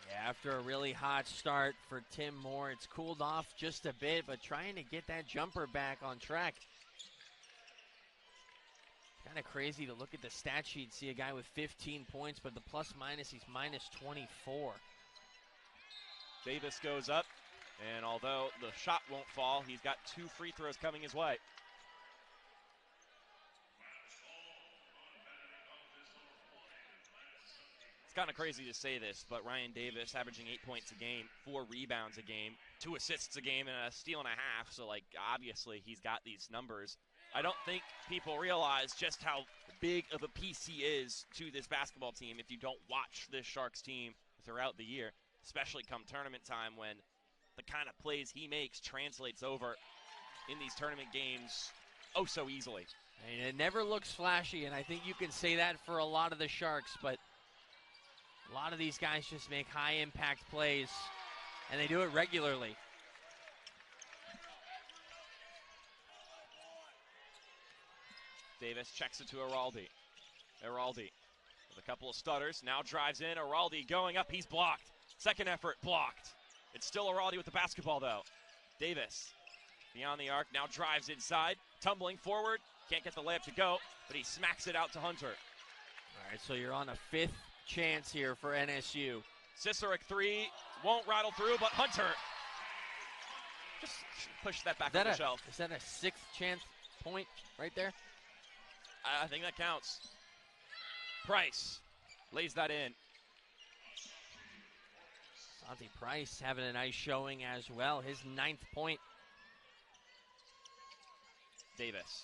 Yeah, after a really hot start for Tim Moore, it's cooled off just a bit, but trying to get that jumper back on track. Kind of crazy to look at the stat sheet, see a guy with 15 points, but the plus-minus, he's minus 24. Davis goes up, and although the shot won't fall, he's got 2 free throws coming his way. Kind of crazy to say this, but Ryan Davis averaging 8 points a game, 4 rebounds a game, 2 assists a game, and a steal and a half. So, obviously he's got these numbers. I don't think people realize just how big of a piece he is to this basketball team if you don't watch this Sharks team throughout the year, especially come tournament time when the kind of plays he makes translates over in these tournament games oh so easily. And it never looks flashy, and I think you can say that for a lot of the Sharks, but a lot of these guys just make high-impact plays, and they do it regularly. Davis checks it to Araldi. Araldi with a couple of stutters, now drives in. Araldi going up, he's blocked. Second effort, blocked. It's still Araldi with the basketball, though. Davis beyond the arc, now drives inside, tumbling forward. Can't get the layup to go, but he smacks it out to Hunter. All right, so you're on a 5th chance here for NSU. Cicerik 3 won't rattle through, but Hunter just push that back on the shelf. Is that a 6th chance point right there? I think that counts. Price lays that in. Santi Price having a nice showing as well. His 9th point. Davis.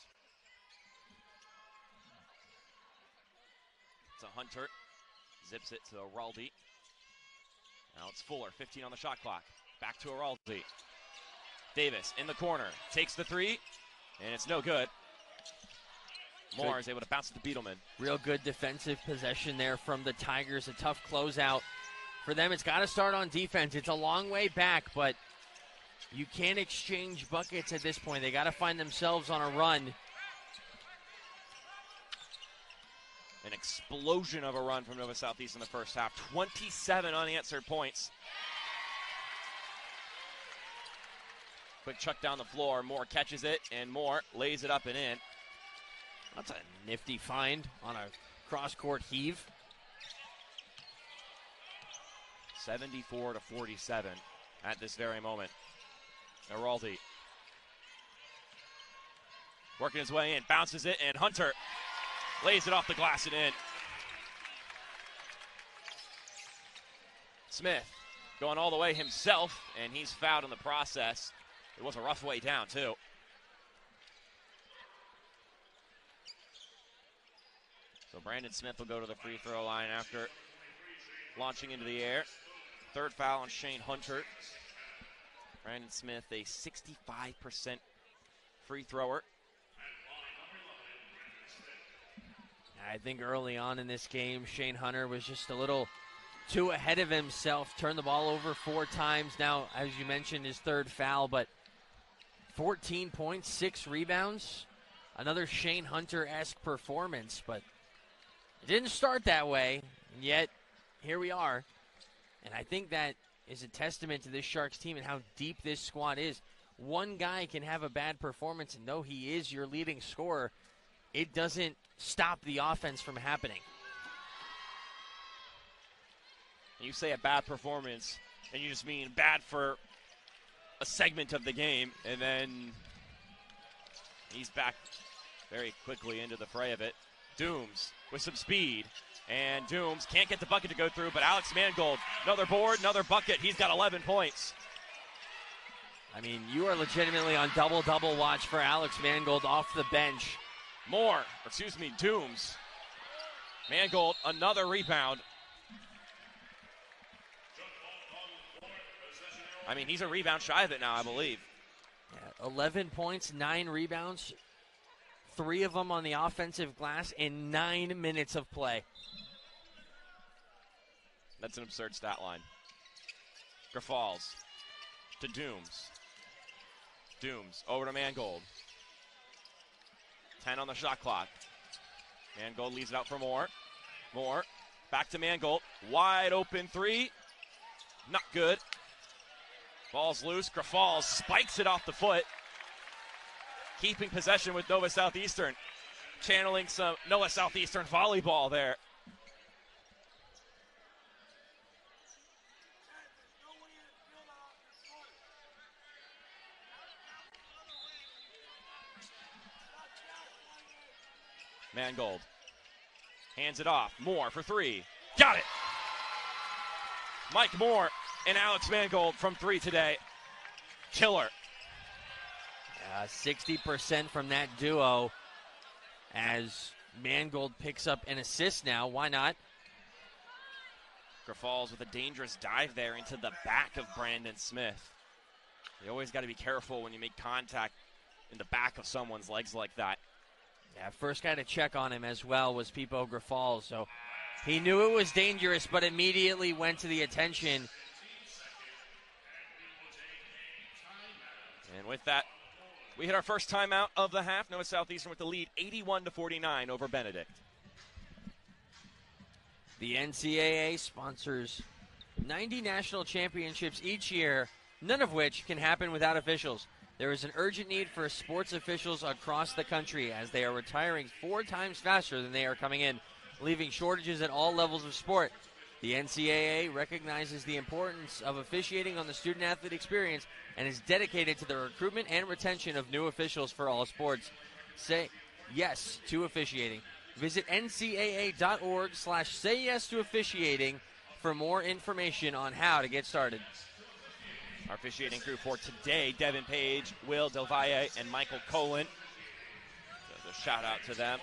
To Hunter. Zips it to Araldi. Now it's Fuller, 15 on the shot clock. Back to Araldi. Davis in the corner. Takes the 3, and it's no good. Moore is able to bounce it to Beetleman. Real good defensive possession there from the Tigers. A tough closeout for them. It's got to start on defense. It's a long way back, but you can't exchange buckets at this point. They got to find themselves on a run. An explosion of a run from Nova Southeast in the first half. 27 unanswered points. Quick chuck down the floor. Moore catches it, and Moore lays it up and in. That's a nifty find on a cross-court heave. 74-47 at this very moment. Araldi working his way in, bounces it, and Hunter lays it off the glass and in. Smith going all the way himself, and he's fouled in the process. It was a rough way down, too. So Brandon Smith will go to the free throw line after launching into the air. Third foul on Shane Hunter. Brandon Smith, a 65% free thrower. I think early on in this game, Shane Hunter was just a little too ahead of himself. Turned the ball over 4 times. Now, as you mentioned, his third foul, but 14 points, 6 rebounds. Another Shane Hunter-esque performance, but it didn't start that way, and yet here we are. And I think that is a testament to this Sharks team and how deep this squad is. One guy can have a bad performance, and though he is your leading scorer, it doesn't stop the offense from happening. You say a bad performance, and you just mean bad for a segment of the game, and then he's back very quickly into the fray of it. Dooms with some speed, and Dooms can't get the bucket to go through, but Alex Mangold, another board, another bucket. He's got 11 points. I mean, you are legitimately on double-double watch for Alex Mangold off the bench. Dooms. Mangold, another rebound. I mean, he's a rebound shy of it now, I believe. Yeah, 11 points, 9 rebounds, 3 of them on the offensive glass in 9 minutes of play. That's an absurd stat line. Grafals to Dooms. Dooms over to Mangold. 10 on the shot clock. Mangold leaves it out for Moore. Moore back to Mangold. Wide open 3. Not good. Ball's loose. Grafals spikes it off the foot. Keeping possession with Nova Southeastern. Channeling some Nova Southeastern volleyball there. Mangold hands it off. Moore for 3. Got it! Mike Moore and Alex Mangold from 3 today. Killer. 60% from that duo as Mangold picks up an assist now. Why not? Grafals with a dangerous dive there into the back of Brandon Smith. You always got to be careful when you make contact in the back of someone's legs like that. Yeah, first guy to check on him as well was Pipo Grafals, so he knew it was dangerous, but immediately went to the attention. And with that, we hit our first timeout of the half. Nova Southeastern with the lead, 81-49 over Benedict. The NCAA sponsors 90 national championships each year, none of which can happen without officials. There is an urgent need for sports officials across the country as they are retiring 4 times faster than they are coming in, leaving shortages at all levels of sport. The NCAA recognizes the importance of officiating on the student-athlete experience and is dedicated to the recruitment and retention of new officials for all sports. Say yes to officiating. Visit ncaa.org/sayyes-to-officiating for more information on how to get started. Our officiating crew for today, Devin Page, Will Del Valle, and Michael Colin. So a shout out to them.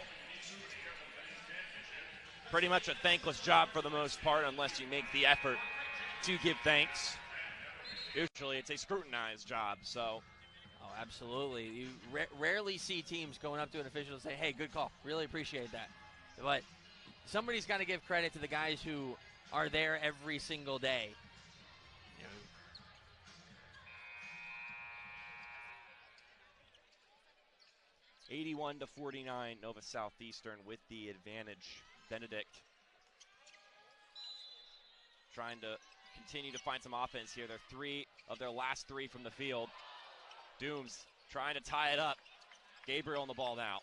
Pretty much a thankless job for the most part, unless you make the effort to give thanks. Usually it's a scrutinized job, so. Oh, absolutely. You rarely see teams going up to an official and say, hey, good call. Really appreciate that. But somebody's got to give credit to the guys who are there every single day. 81-49, Nova Southeastern with the advantage. Benedict trying to continue to find some offense here. They're 3 of their last 3 from the field. Dooms trying to tie it up. Gabriel on the ball now.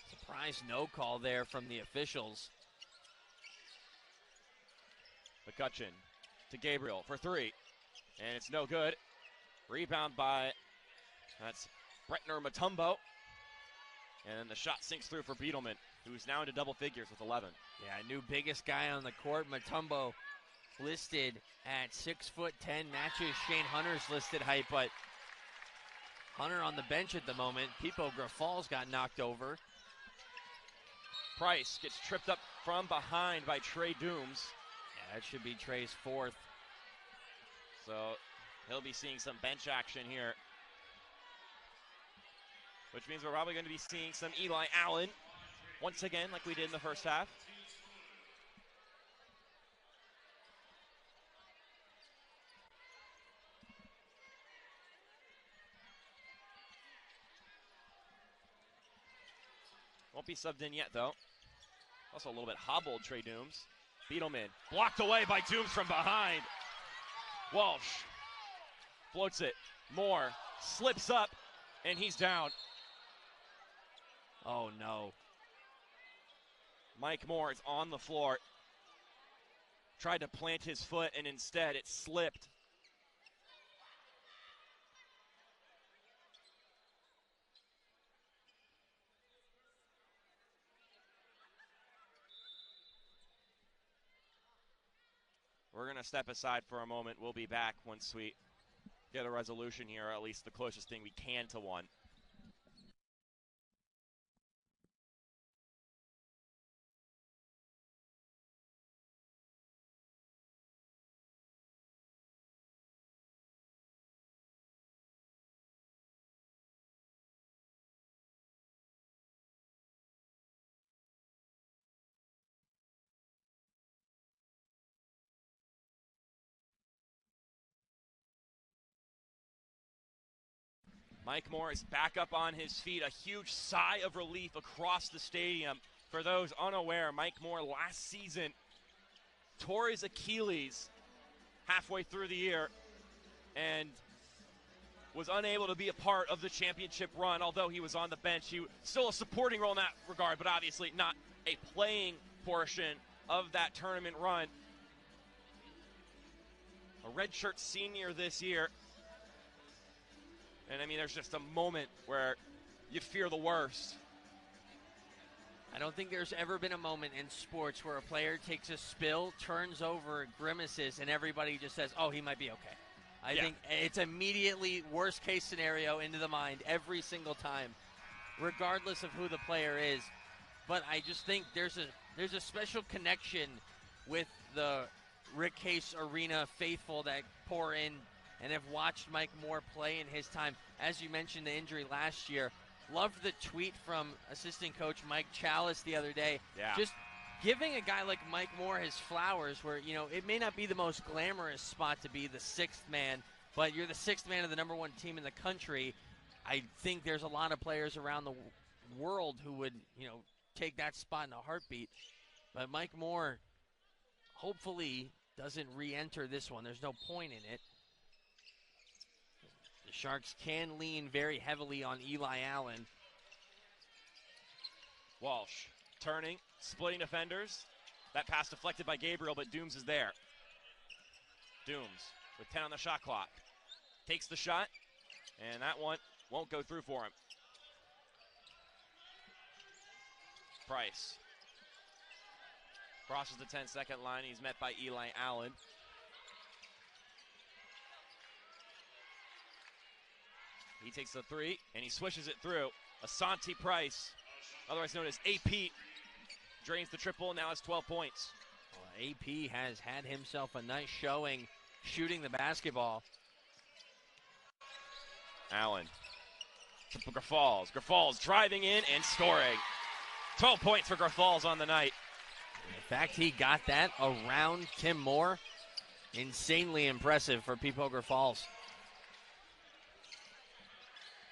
Surprise no call there from the officials. McCutcheon to Gabriel for three. And it's no good. Rebound by, that's Bretner Mutombo. And then the shot sinks through for Beetleman, who's now into double figures with 11. Yeah, new biggest guy on the court. Mutombo listed at 6'10", matches Shane Hunter's listed height, but Hunter on the bench at the moment. Pipo Grafals got knocked over. Price gets tripped up from behind by Trey Dooms. Yeah, that should be Trey's fourth. So he'll be seeing some bench action here, which means we're probably going to be seeing some Eli Allen once again, like we did in the first half. Won't be subbed in yet, though. Also a little bit hobbled, Trey Dooms. Beetleman blocked away by Dooms from behind. Walsh floats it. Moore slips up, and he's down. Oh, no. Mike Moore is on the floor. Tried to plant his foot, and instead it slipped. We're going to step aside for a moment. We'll be back once we get a resolution here, or at least the closest thing we can to one. Mike Moore is back up on his feet. A huge sigh of relief across the stadium. For those unaware, Mike Moore last season tore his Achilles halfway through the year and was unable to be a part of the championship run. Although he was on the bench, he was still a supporting role in that regard, but obviously not a playing portion of that tournament run. A redshirt senior this year. And I mean, there's just a moment where you fear the worst. I don't think there's ever been a moment in sports where a player takes a spill, turns over, grimaces, and everybody just says, oh, he might be okay. I think it's immediately worst case scenario into the mind every single time, regardless of who the player is. But I just think there's a special connection with the Rick Case Arena faithful that pour in and have watched Mike Moore play in his time. As you mentioned, the injury last year. Loved the tweet from assistant coach Mike Chalice the other day. Yeah. Just giving a guy like Mike Moore his flowers where, you know, it may not be the most glamorous spot to be the sixth man, but you're the sixth man of the number one team in the country. I think there's a lot of players around the world who would, you know, take that spot in a heartbeat. But Mike Moore hopefully doesn't re-enter this one. There's no point in it. The Sharks can lean very heavily on Eli Allen. Walsh turning, splitting defenders. That pass deflected by Gabriel, but Dooms is there. Dooms with 10 on the shot clock. Takes the shot, and that one won't go through for him. Price crosses the 10-second line. He's met by Eli Allen. He takes the three, and he swishes it through. Asante Price, otherwise known as AP, drains the triple and now has 12 points. Well, AP has had himself a nice showing shooting the basketball. Allen to Grafals. Grafals driving in and scoring. 12 points for Grafals on the night. The fact he got that around Tim Moore, insanely impressive for Pipo Grafals.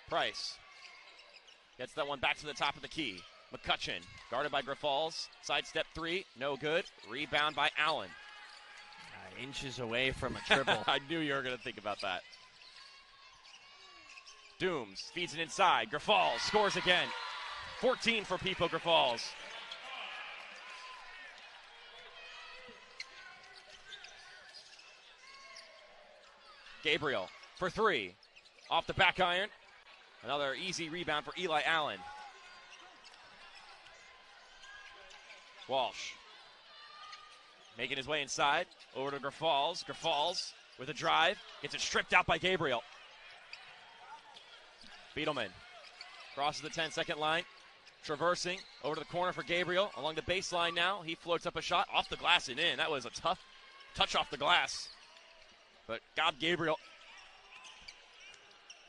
Price gets that one back to the top of the key. McCutcheon guarded by Grafals. Sidestep three, no good. Rebound by Allen. Inches away from a triple. I knew you were going to think about that. Dooms feeds it inside. Grafals scores again. 14 for Pipo Grafals. Gabriel for three. Off the back iron. Another easy rebound for Eli Allen. Walsh making his way inside. Over to Grafals. Grafals with a drive. Gets it stripped out by Gabriel. Beetleman crosses the 10-second line. Traversing over to the corner for Gabriel. Along the baseline now. He floats up a shot off the glass and in. That was a tough touch off the glass. But Gabriel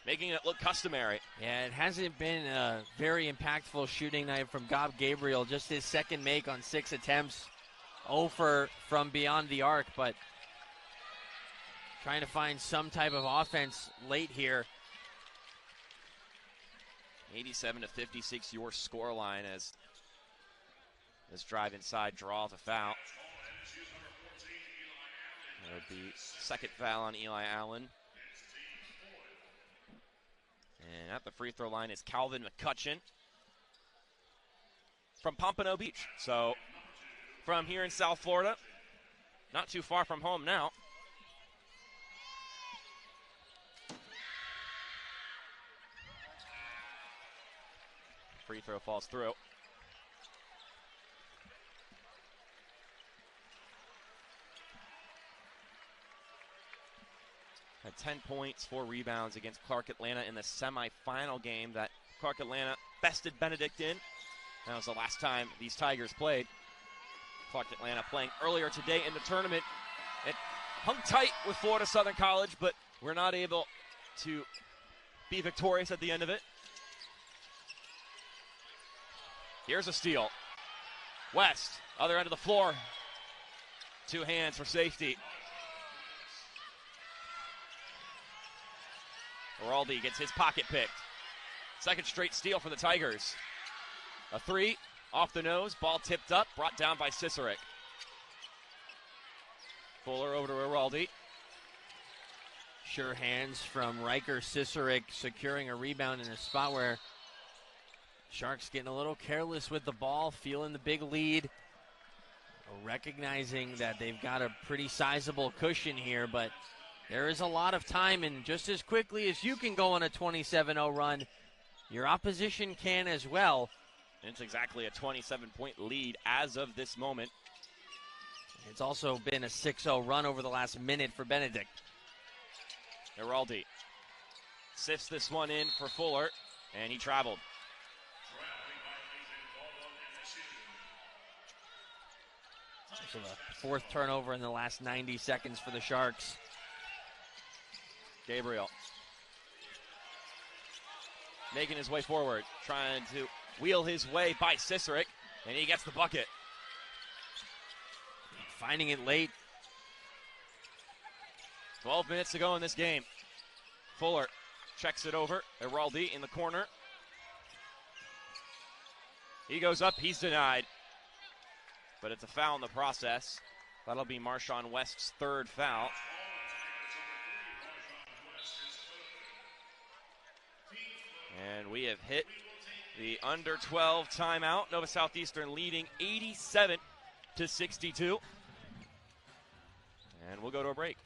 making it look customary. Yeah, it hasn't been a very impactful shooting night from Gob Gabriel. Just his second make on 6 attempts. 0 from beyond the arc, but trying to find some type of offense late here. 87-56 your score line as this drive inside draws a foul. That would be second foul on Eli Allen. And at the free throw line is Calvin McCutcheon from Pompano Beach. So from here in South Florida, not too far from home now. Free throw falls through. Had 10 points, 4 rebounds against Clark Atlanta in the semifinal game that Clark Atlanta bested Benedict in. That was the last time these Tigers played. Clark Atlanta playing earlier today in the tournament. It hung tight with Florida Southern College, but we're not able to be victorious at the end of it. Here's a steal. West, other end of the floor. 2 hands for safety. Oraldi gets his pocket picked. Second straight steal for the Tigers. A 3 off the nose, ball tipped up, brought down by Cicerik. Fuller over to Oraldi. Sure hands from Riker Cicerik securing a rebound in a spot where Sharks getting a little careless with the ball, feeling the big lead. Recognizing that they've got a pretty sizable cushion here, but there is a lot of time, and just as quickly as you can go on a 27-0 run, your opposition can as well. It's exactly a 27-point lead as of this moment. It's also been a 6-0 run over the last minute for Benedict. Giraldi sifts this one in for Fuller, and he traveled. So the 4th turnover in the last 90 seconds for the Sharks. Gabriel making his way forward, trying to wheel his way by Cicerik, and he gets the bucket. Finding it late. 12 minutes to go in this game. Fuller checks it over. Giraldi in the corner. He goes up, he's denied. But it's a foul in the process. That'll be Marshawn West's 3rd foul. And we have hit the under 12 timeout. Nova Southeastern leading 87-62. And we'll go to a break.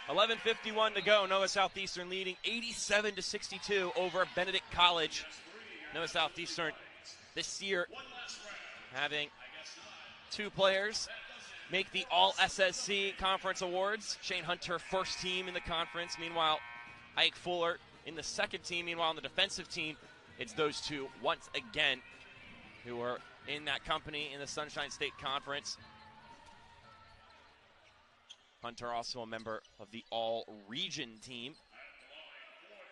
$11:51 to go. Nova Southeastern leading 87-62 over Benedict College. Nova Southeastern this year having 2 players make the All-SSC Conference Awards. Shane Hunter, 1st team in the conference. Meanwhile, Ike Fuller in the 2nd team. Meanwhile, on the defensive team, it's those two once again who are in that company in the Sunshine State Conference. Hunter also a member of the all-region team,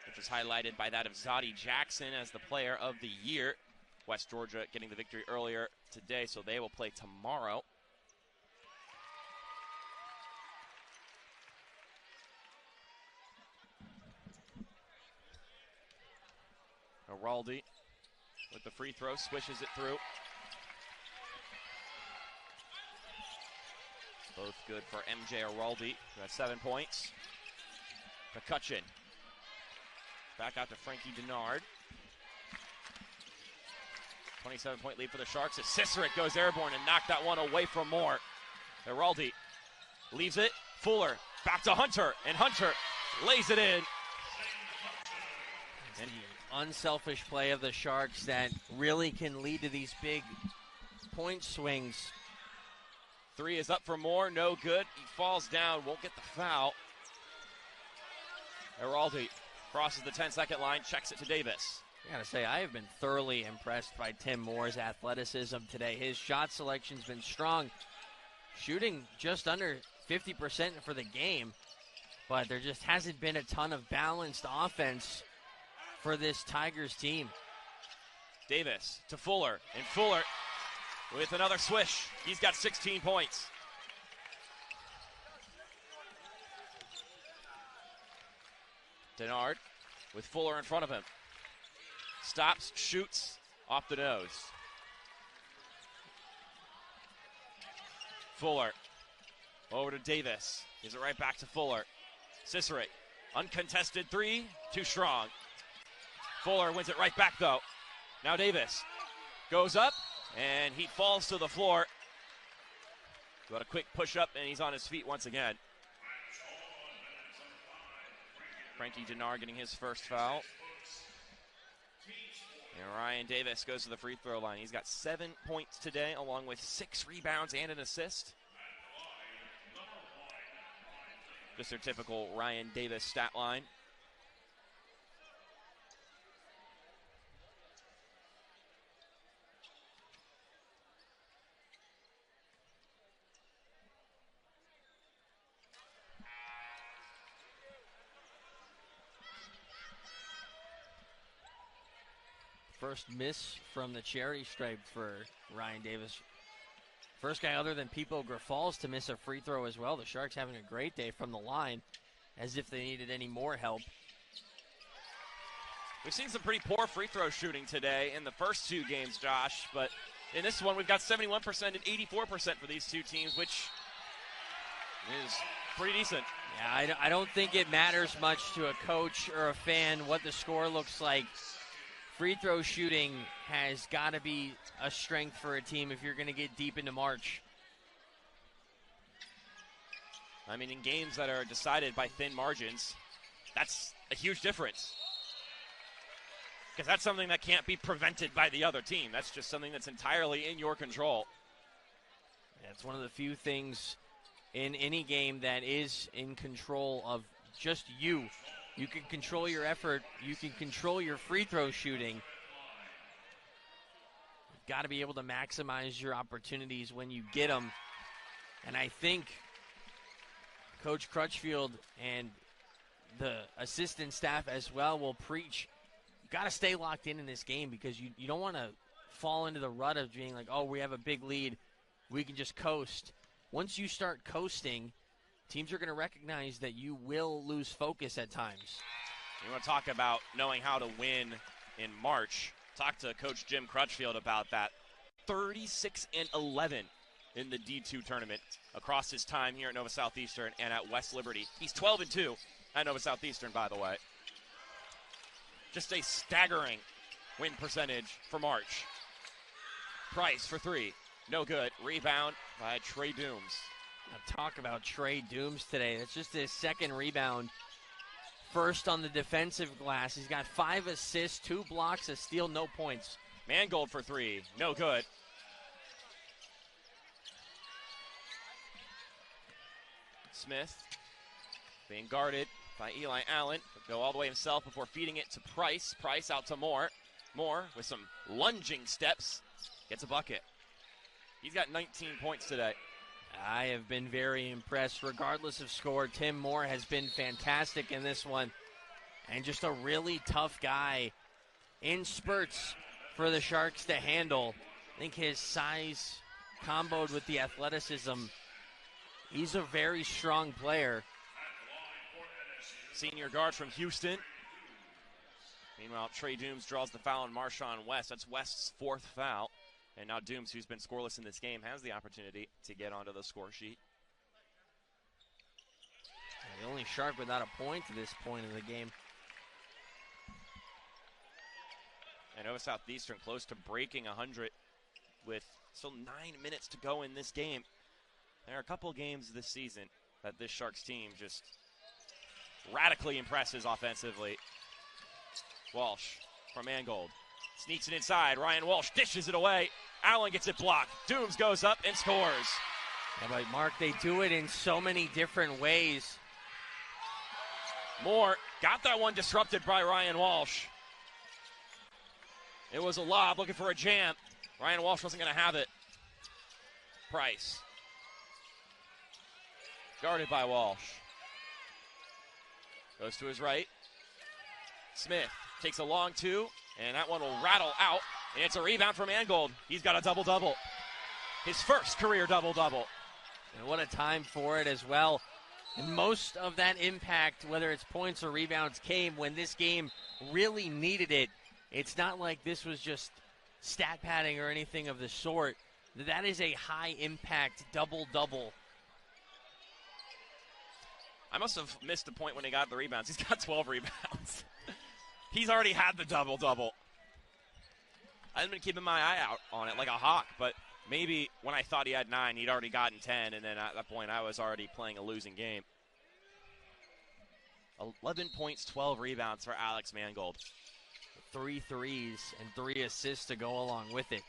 which was highlighted by that of Zadi Jackson as the player of the year. West Georgia getting the victory earlier today, so they will play tomorrow. Araldi with the free throw, swishes it through. Both good for MJ Araldi, who has 7 points. McCutcheon. Back out to Frankie Denard. 27-point lead for the Sharks as Cicerik goes airborne and knocked that one away from Moore. Araldi leaves it. Fuller back to Hunter, and Hunter lays it in. And unselfish play of the Sharks that really can lead to these big point swings. Three is up for Moore, no good. He falls down, won't get the foul. Araldi crosses the 10-second line, checks it to Davis. I gotta say, I have been thoroughly impressed by Tim Moore's athleticism today. His shot selection's been strong, shooting just under 50% for the game, but there just hasn't been a ton of balanced offense for this Tigers team. Davis to Fuller, and Fuller with another swish. He's got 16 points. Denard with Fuller in front of him. Stops, shoots, off the nose. Fuller over to Davis. Gives it right back to Fuller. Cicerik, uncontested three, too strong. Fuller wins it right back though. Now Davis goes up, and he falls to the floor. Got a quick push up, and he's on his feet once again. Frankie Denard getting his first foul. And Ryan Davis goes to the free throw line. He's got 7 points today, along with 6 rebounds and an assist. Just their typical Ryan Davis stat line. First miss from the charity stripe for Ryan Davis. First guy other than Pipo Grafals to miss a free throw as well. The Sharks having a great day from the line, as if they needed any more help. We've seen some pretty poor free throw shooting today in the first 2 games, Josh, but in this one we've got 71% and 84% for these two teams, which is pretty decent. Yeah, I don't think it matters much to a coach or a fan what the score looks like. Free throw shooting has got to be a strength for a team if you're going to get deep into March. I mean, in games that are decided by thin margins, that's a huge difference. Because that's something that can't be prevented by the other team. That's just something that's entirely in your control. Yeah, it's one of the few things in any game that is in control of just you. You can control your effort. You can control your free throw shooting. You've got to be able to maximize your opportunities when you get them. And I think Coach Crutchfield and the assistant staff as well will preach, you've got to stay locked in this game, because you don't want to fall into the rut of being like, oh, we have a big lead, we can just coast. Once you start coasting, teams are going to recognize that you will lose focus at times. You want to talk about knowing how to win in March. Talk to Coach Jim Crutchfield about that. 36-11 in the D2 tournament across his time here at Nova Southeastern and at West Liberty. He's 12-2 at Nova Southeastern, by the way. Just a staggering win percentage for March. Price for three. No good. Rebound by Trey Dooms. Talk about Trey Dooms today. That's just his second rebound. First on the defensive glass. He's got 5 assists, 2 blocks, a steal, no points. Mangold for three. No good. Smith being guarded by Eli Allen. He'll go all the way himself before feeding it to Price. Price out to Moore. Moore with some lunging steps gets a bucket. He's got 19 points today. I have been very impressed. Regardless of score, Tim Moore has been fantastic in this one. And just a really tough guy in spurts for the Sharks to handle. I think his size comboed with the athleticism, he's a very strong player. Senior guard from Houston. Meanwhile, Trey Dooms draws the foul on Marshawn West. That's West's fourth foul. And now Dooms, who's been scoreless in this game, has the opportunity to get onto the score sheet. The only Shark without a point to this point in the game. And Nova Southeastern close to breaking 100 with still 9 minutes to go in this game. There are a couple games this season that this Sharks team just radically impresses offensively. Walsh from Mangold. Sneaks it inside. Ryan Walsh dishes it away. Allen gets it blocked. Dooms goes up and scores. Yeah, but Mark, they do it in so many different ways. Moore got that one disrupted by Ryan Walsh. It was a lob looking for a jam. Ryan Walsh wasn't going to have it. Price. Guarded by Walsh. Goes to his right. Smith takes a long two, and that one will rattle out. And it's a rebound from Mangold. He's got a double-double. His first career double-double. And what a time for it as well. And most of that impact, whether it's points or rebounds, came when this game really needed it. It's not like this was just stat padding or anything of the sort. That is a high-impact double-double. I must have missed the point when he got the rebounds. He's got 12 rebounds. He's already had the double-double. I've been keeping my eye out on it like a hawk, but maybe when I thought he had 9, he'd already gotten 10, and then at that point I was already playing a losing game. 11 points, 12 rebounds for Alex Mangold. 3 threes and 3 assists to go along with it.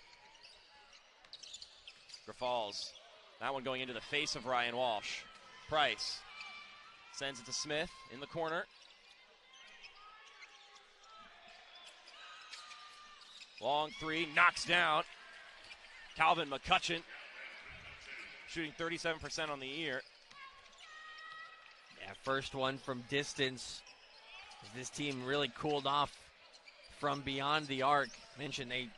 Grafals. That one going into the face of Ryan Walsh. Price sends it to Smith in the corner. Long three, knocks down. Calvin McCutcheon shooting 37% on the year. Yeah, first one from distance. This team really cooled off from beyond the arc. Mentioned they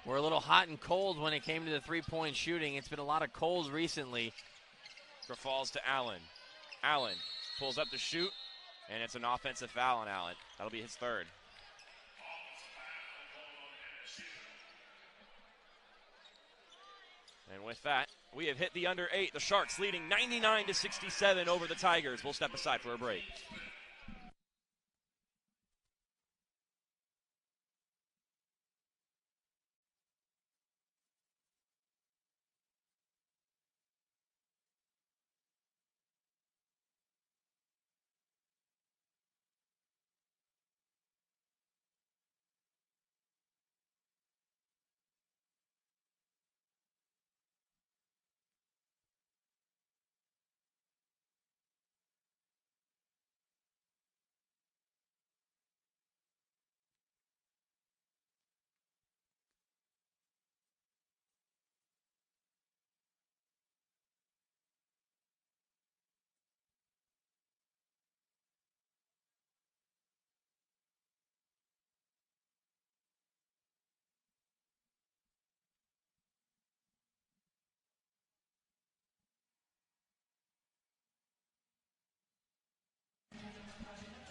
were a little hot and cold when it came to the three-point shooting. It's been a lot of cold recently. Grafals to Allen. Allen pulls up to shoot, and it's an offensive foul on Allen. That'll be his third. And with that, we have hit the under 8. The Sharks leading 99-67 over the Tigers. We'll step aside for a break.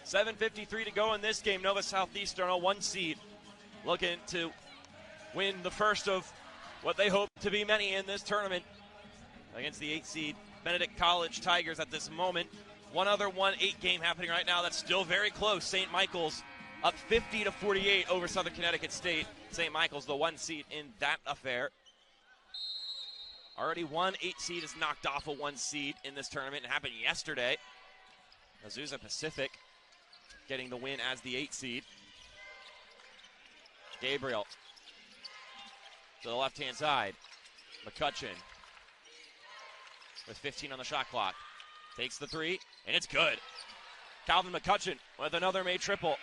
$7:53 to go in this game. Nova Southeastern, a 1 seed, looking to win the first of what they hope to be many in this tournament against the 8 seed Benedict College Tigers at this moment. One other 1-8 game happening right now that's still very close. St. Michael's up 50-48 over Southern Connecticut State. St. Michael's the 1 seed in that affair. Already 1 8 seed is knocked off a 1 seed in this tournament. It happened yesterday. Azusa Pacific getting the win as the 8 seed. Gabriel to the left-hand side. McCutcheon with 15 on the shot clock. Takes the 3, and it's good. Calvin McCutcheon with another made triple.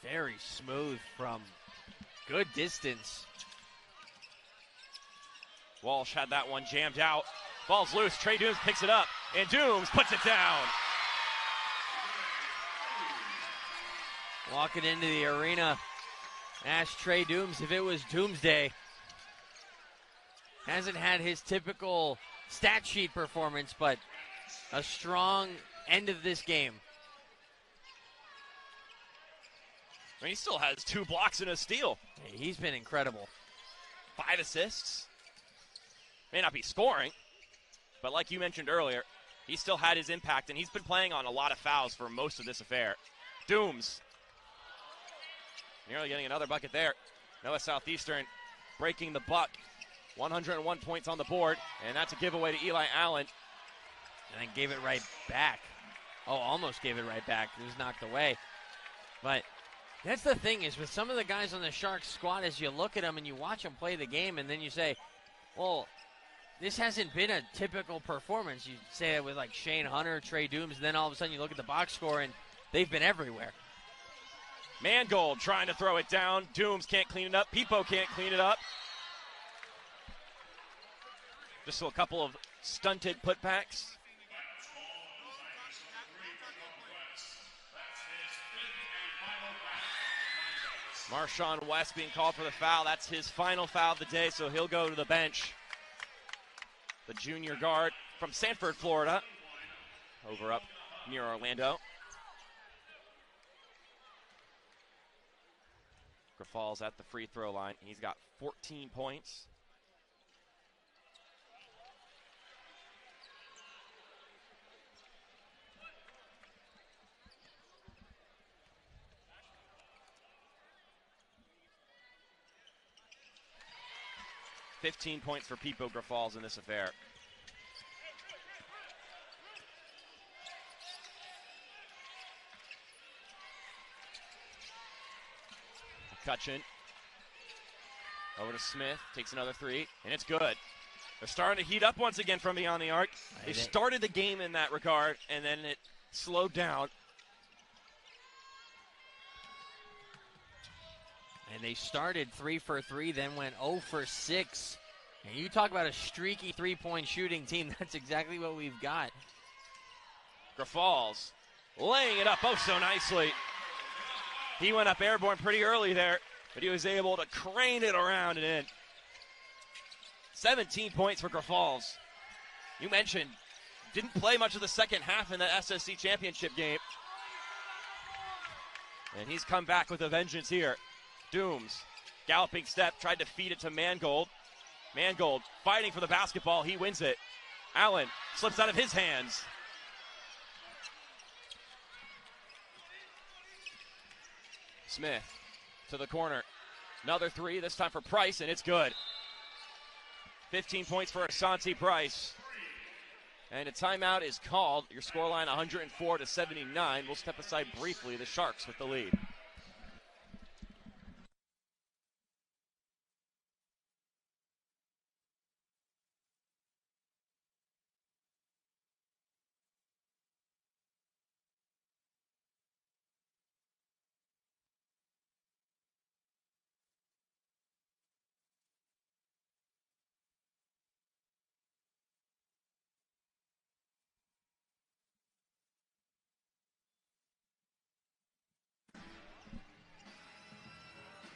Very smooth from good distance. Walsh had that one jammed out. Ball's loose. Trey Dooms picks it up, and Dooms puts it down. Walking into the arena, ask Trey Dooms if it was Doomsday. Hasn't had his typical stat sheet performance, but a strong end of this game. I mean, he still has 2 blocks and a steal. He's been incredible. 5 assists. May not be scoring, but like you mentioned earlier, he still had his impact, and he's been playing on a lot of fouls for most of this affair. Dooms nearly getting another bucket there. Noah Southeastern breaking the buck. 101 points on the board, and that's a giveaway to Eli Allen. And then gave it right back. Oh, almost gave it right back. It was knocked away. But that's the thing is with some of the guys on the Sharks squad, as you look at them and you watch them play the game, and then you say, well, this hasn't been a typical performance. You say that with like Shane Hunter, Trey Dooms, and then all of a sudden you look at the box score, and they've been everywhere. Mangold trying to throw it down. Dooms can't clean it up. Pipo can't clean it up. Just a couple of stunted putbacks. Marshawn West being called for the foul. That's his final foul of the day, so he'll go to the bench. The junior guard from Sanford, Florida, over up near Orlando. Grafals at the free throw line. He's got 14 points. $15 points for Pipo Grafals in this affair. McCutcheon over to Smith, takes another 3, and it's good. They're starting to heat up once again from beyond the arc. They started the game in that regard, and then it slowed down. And they started 3 for 3, then went 0 for 6. And you talk about a streaky three-point shooting team, that's exactly what we've got. Grafals laying it up so nicely. He went up airborne pretty early there, but he was able to crane it around and in. 17 points for Grafals. You mentioned, didn't play much of the second half in the SSC championship game. And he's come back with a vengeance here. Dooms, galloping step, tried to feed it to Mangold. Mangold fighting for the basketball, he wins it. Allen slips out of his hands. Smith to the corner. Another 3, this time for Price, and it's good. 15 points for Asante Price. And a timeout is called. Your scoreline 104-79. We'll step aside briefly. The Sharks with the lead.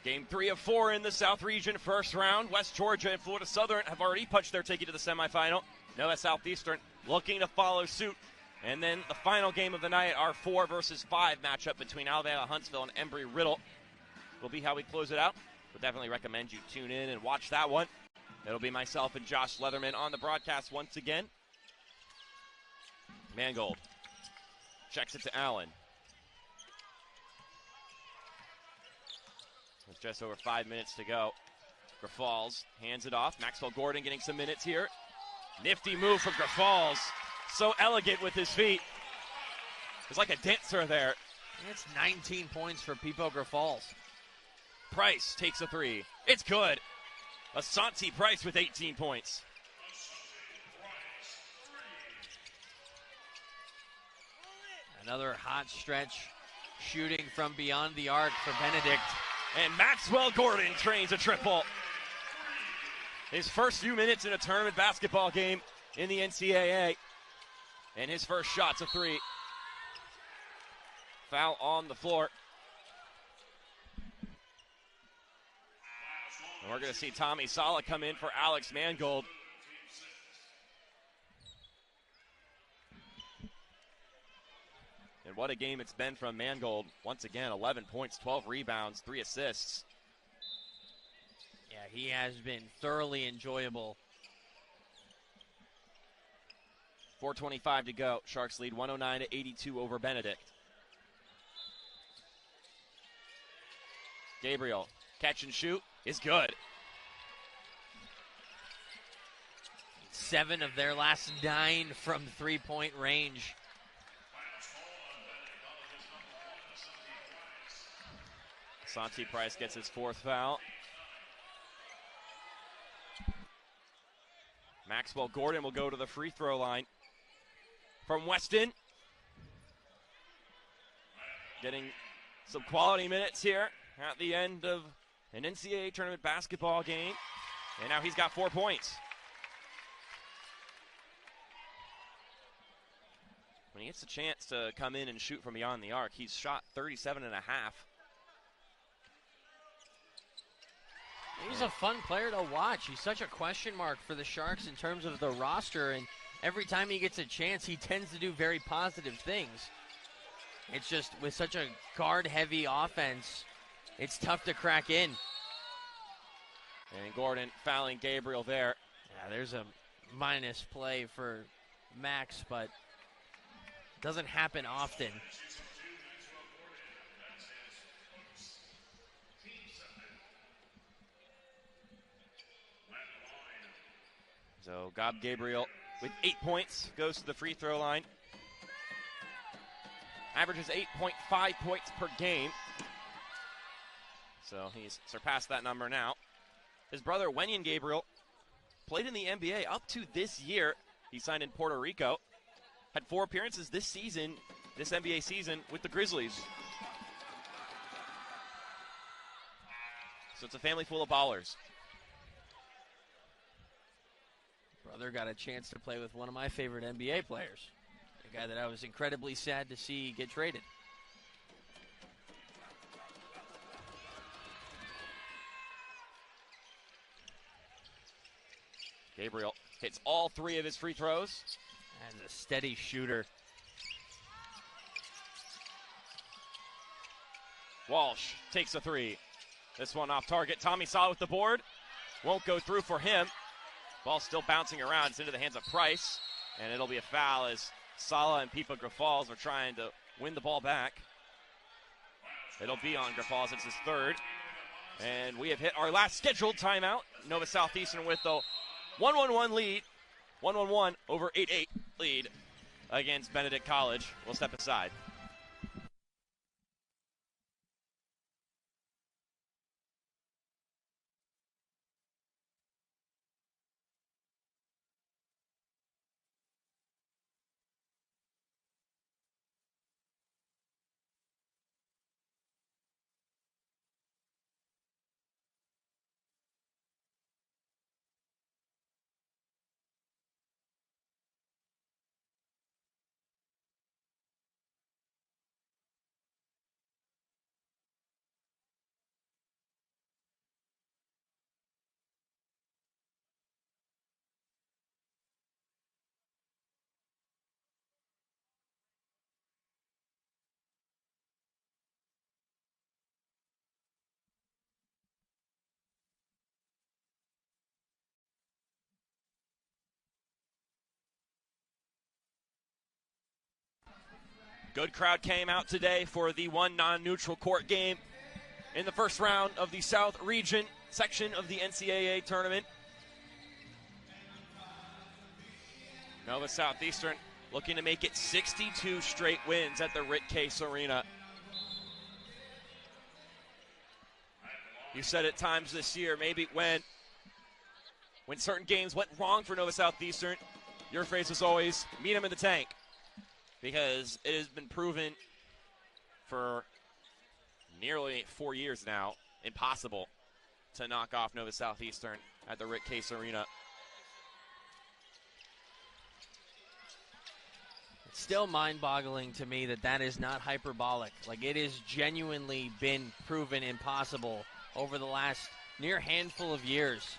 Game 3 of 4 in the South Region first round. West Georgia and Florida Southern have already punched their ticket to the semifinal. Noah Southeastern looking to follow suit. And then the final game of the night, our 4 versus 5 matchup between Alabama Huntsville and Embry-Riddle will be how we close it out. We'll definitely recommend you tune in and watch that one. It'll be myself and Josh Leatherman on the broadcast once again. Mangold checks it to Allen. With just over 5 minutes to go. Grafals hands it off. Maxwell Gordon getting some minutes here. Nifty move from Grafals. So elegant with his feet. It's like a dancer there. It's 19 points for Pipo Grafals. Price takes a 3. It's good. Asante Price with 18 points. Another hot stretch shooting from beyond the arc for Benedict. And Maxwell Gordon trains a triple. His first few minutes in a tournament basketball game in the NCAA. And his first shot's a three. Foul on the floor. And we're going to see Tommy Sala come in for Alex Mangold. And what a game it's been from Mangold. Once again, 11 points, 12 rebounds, 3 assists. Yeah, he has been thoroughly enjoyable. 4:25 to go. Sharks lead 109-82 over Benedict. Gabriel, catch and shoot is good. 7 of their last 9 from three-point range. Santi Price gets his 4th foul. Maxwell Gordon will go to the free throw line from Weston. Getting some quality minutes here at the end of an NCAA tournament basketball game. And now he's got 4 points. When he gets a chance to come in and shoot from beyond the arc, he's shot 37.5. He's a fun player to watch. He's such a question mark for the Sharks in terms of the roster, and every time he gets a chance, he tends to do very positive things. It's just with such a guard-heavy offense, it's tough to crack in. And Gordon fouling Gabriel there. Yeah, there's a minus play for Max, but it doesn't happen often. So Gob Gabriel with 8 points goes to the free throw line. Averages 8.5 points per game. So he's surpassed that number now. His brother Wenyan Gabriel played in the NBA up to this year. He signed in Puerto Rico. Had 4 appearances this season, this NBA season, with the Grizzlies. So it's a family full of ballers. Brother got a chance to play with one of my favorite NBA players. A guy that I was incredibly sad to see get traded. Gabriel hits all 3 of his free throws. And a steady shooter. Walsh takes a 3. This one off target. Tommy Sala with the board. Won't go through for him. Ball still bouncing around. It's into the hands of Price. And it'll be a foul as Sala and Pipa Grafals are trying to win the ball back. It'll be on Grafals. It's his 3rd. And we have hit our last scheduled timeout. Nova Southeastern with the 1-1-1 lead. 1-1-1 over 8-8 lead against Benedict College. We'll step aside. Good crowd came out today for the one non-neutral court game in the first round of the South Region section of the NCAA tournament. Nova Southeastern looking to make it 62 straight wins at the Ritt Case Arena. You said at times this year, maybe when certain games went wrong for Nova Southeastern, your phrase was always, meet them in the tank. Because it has been proven for nearly 4 years now. Impossible to knock off Nova Southeastern at the Rick Case Arena. It's still mind-boggling to me that is not hyperbolic. Like, it has genuinely been proven impossible over the last near handful of years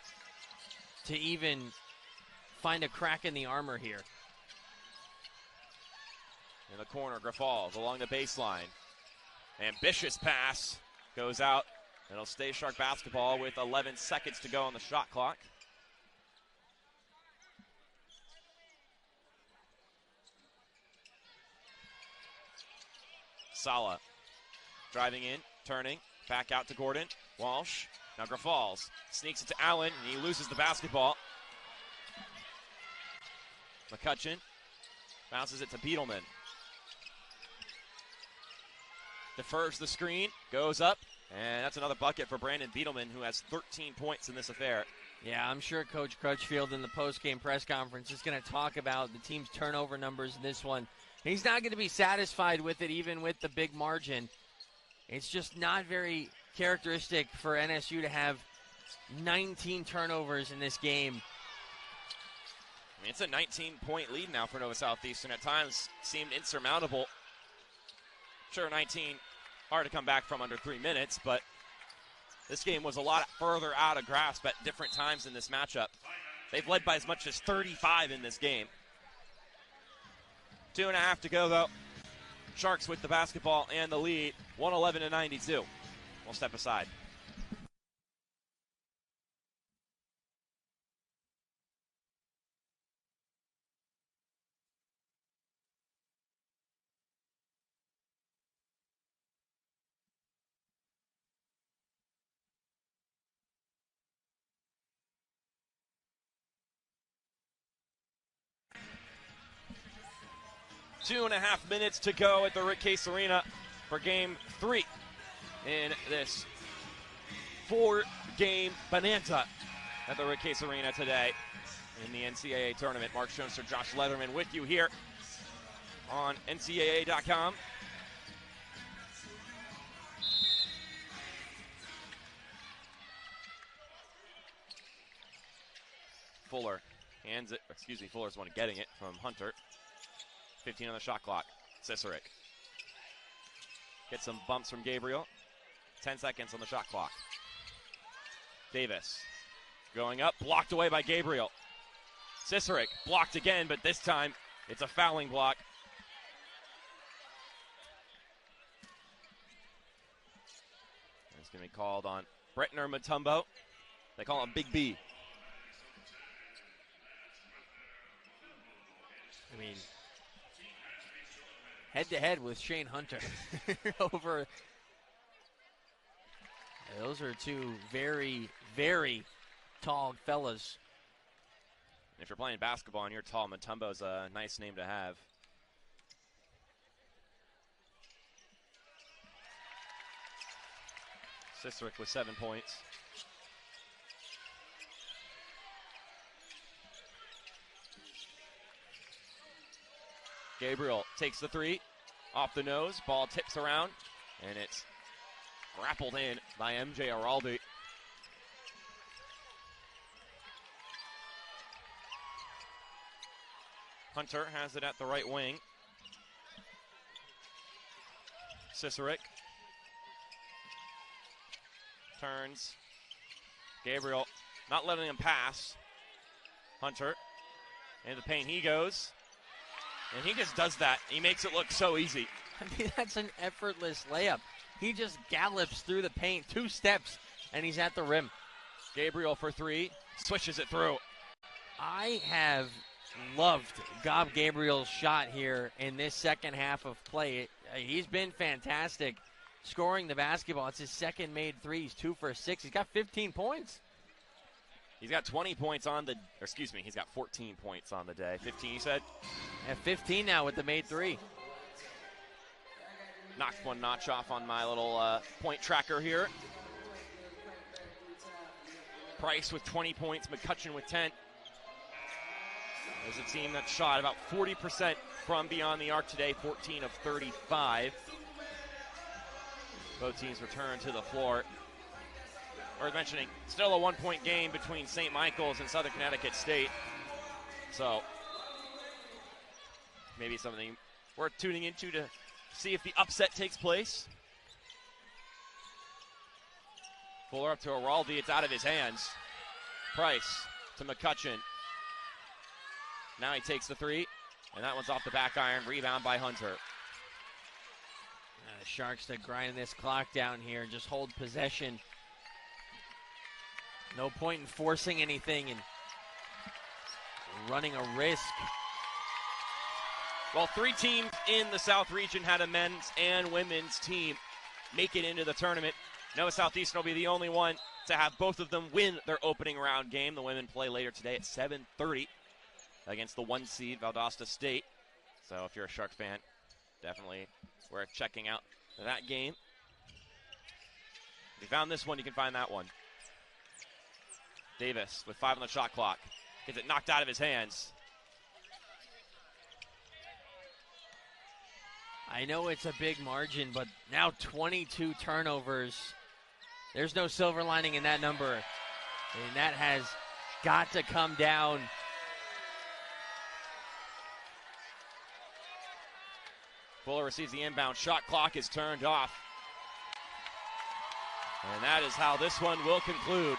to even find a crack in the armor here. In the corner, Grafals along the baseline. Ambitious pass goes out. It'll stay Shark basketball with 11 seconds to go on the shot clock. Sala driving in, turning, back out to Gordon. Walsh, now Grafals sneaks it to Allen, and he loses the basketball. McCutcheon bounces it to Beetleman. Defers the screen, goes up, and that's another bucket for Brandon Beetleman, who has 13 points in this affair. Yeah, I'm sure Coach Crutchfield in the post-game press conference is going to talk about the team's turnover numbers in this one. He's not going to be satisfied with it, even with the big margin. It's just not very characteristic for NSU to have 19 turnovers in this game. I mean, it's a 19-point lead now for Nova Southeastern. At times seemed insurmountable. Sure, 19, hard to come back from under 3 minutes, but this game was a lot further out of grasp at different times in this matchup. They've led by as much as 35 in this game. 2.5 to go, though. Sharks with the basketball and the lead, 111-92. We'll step aside. Two and a half minutes to go at the Rick Case Arena for Game 3 in this 4-game bonanza at the Rick Case Arena today in the NCAA tournament. Mark Schoenster, Josh Leatherman with you here on NCAA.com. Fuller hands it, Fuller's the one getting it from Hunter. 15 on the shot clock. Ciceric gets some bumps from Gabriel. 10 seconds on the shot clock. Davis going up, blocked away by Gabriel. Ciceric blocked again, but this time it's a fouling block. It's going to be called on Bretner Mutombo. They call him Big B. I mean, head-to-head with Shane Hunter over. Those are two very, very tall fellas. If you're playing basketball and you're tall, Mutombo's a nice name to have. Ciceric with 7 points. Gabriel takes the three, off the nose, ball tips around, and it's grappled in by MJ Araldi. Hunter has it at the right wing. Ciceric turns. Gabriel not letting him pass. Hunter in the paint he goes. And he just does that. He makes it look so easy. I mean, that's an effortless layup. He just gallops through the paint, 2 steps, and he's at the rim. Gabriel for three, switches it through. I have loved Gob Gabriel's shot here in this second half of play. He's been fantastic scoring the basketball. It's his second made three. He's 2 for 6. He's got 15 points. He's got 20 points on the, he's got 14 points on the day. 15, you said? At 15 now with the made three. Knocked one notch off on my little point tracker here. Price with 20 points, McCutcheon with 10. There's a team that shot about 40% from beyond the arc today, 14 of 35. Both teams return to the floor. Worth mentioning, still a 1-point game between St. Michael's and Southern Connecticut State. So, maybe something worth tuning into to see if the upset takes place. Fuller up to Araldi. It's out of his hands. Price to McCutcheon. Now he takes the three, and that one's off the back iron. Rebound by Hunter. The Sharks to grind this clock down here and just hold possession. No point in forcing anything and running a risk. Well, 3 teams in the South region had a men's and women's team make it into the tournament. Noah Southeastern will be the only one to have both of them win their opening round game. The women play later today at 7:30 against the 1 seed Valdosta State. So if you're a Shark fan, definitely worth checking out that game. If you found this one, you can find that one. Davis with 5 on the shot clock. Gets it knocked out of his hands. I know it's a big margin, but now 22 turnovers. There's no silver lining in that number. And that has got to come down. Fuller receives the inbound. Shot clock is turned off. And that is how this one will conclude.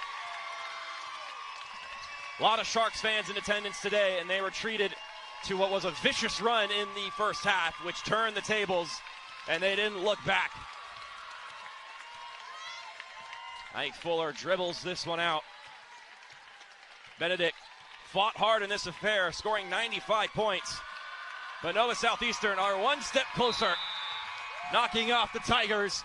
A lot of Sharks fans in attendance today, and they were treated to what was a vicious run in the first half, which turned the tables, and they didn't look back. Ike Fuller dribbles this one out. Benedict fought hard in this affair, scoring 95 points. But Nova Southeastern are one step closer, knocking off the Tigers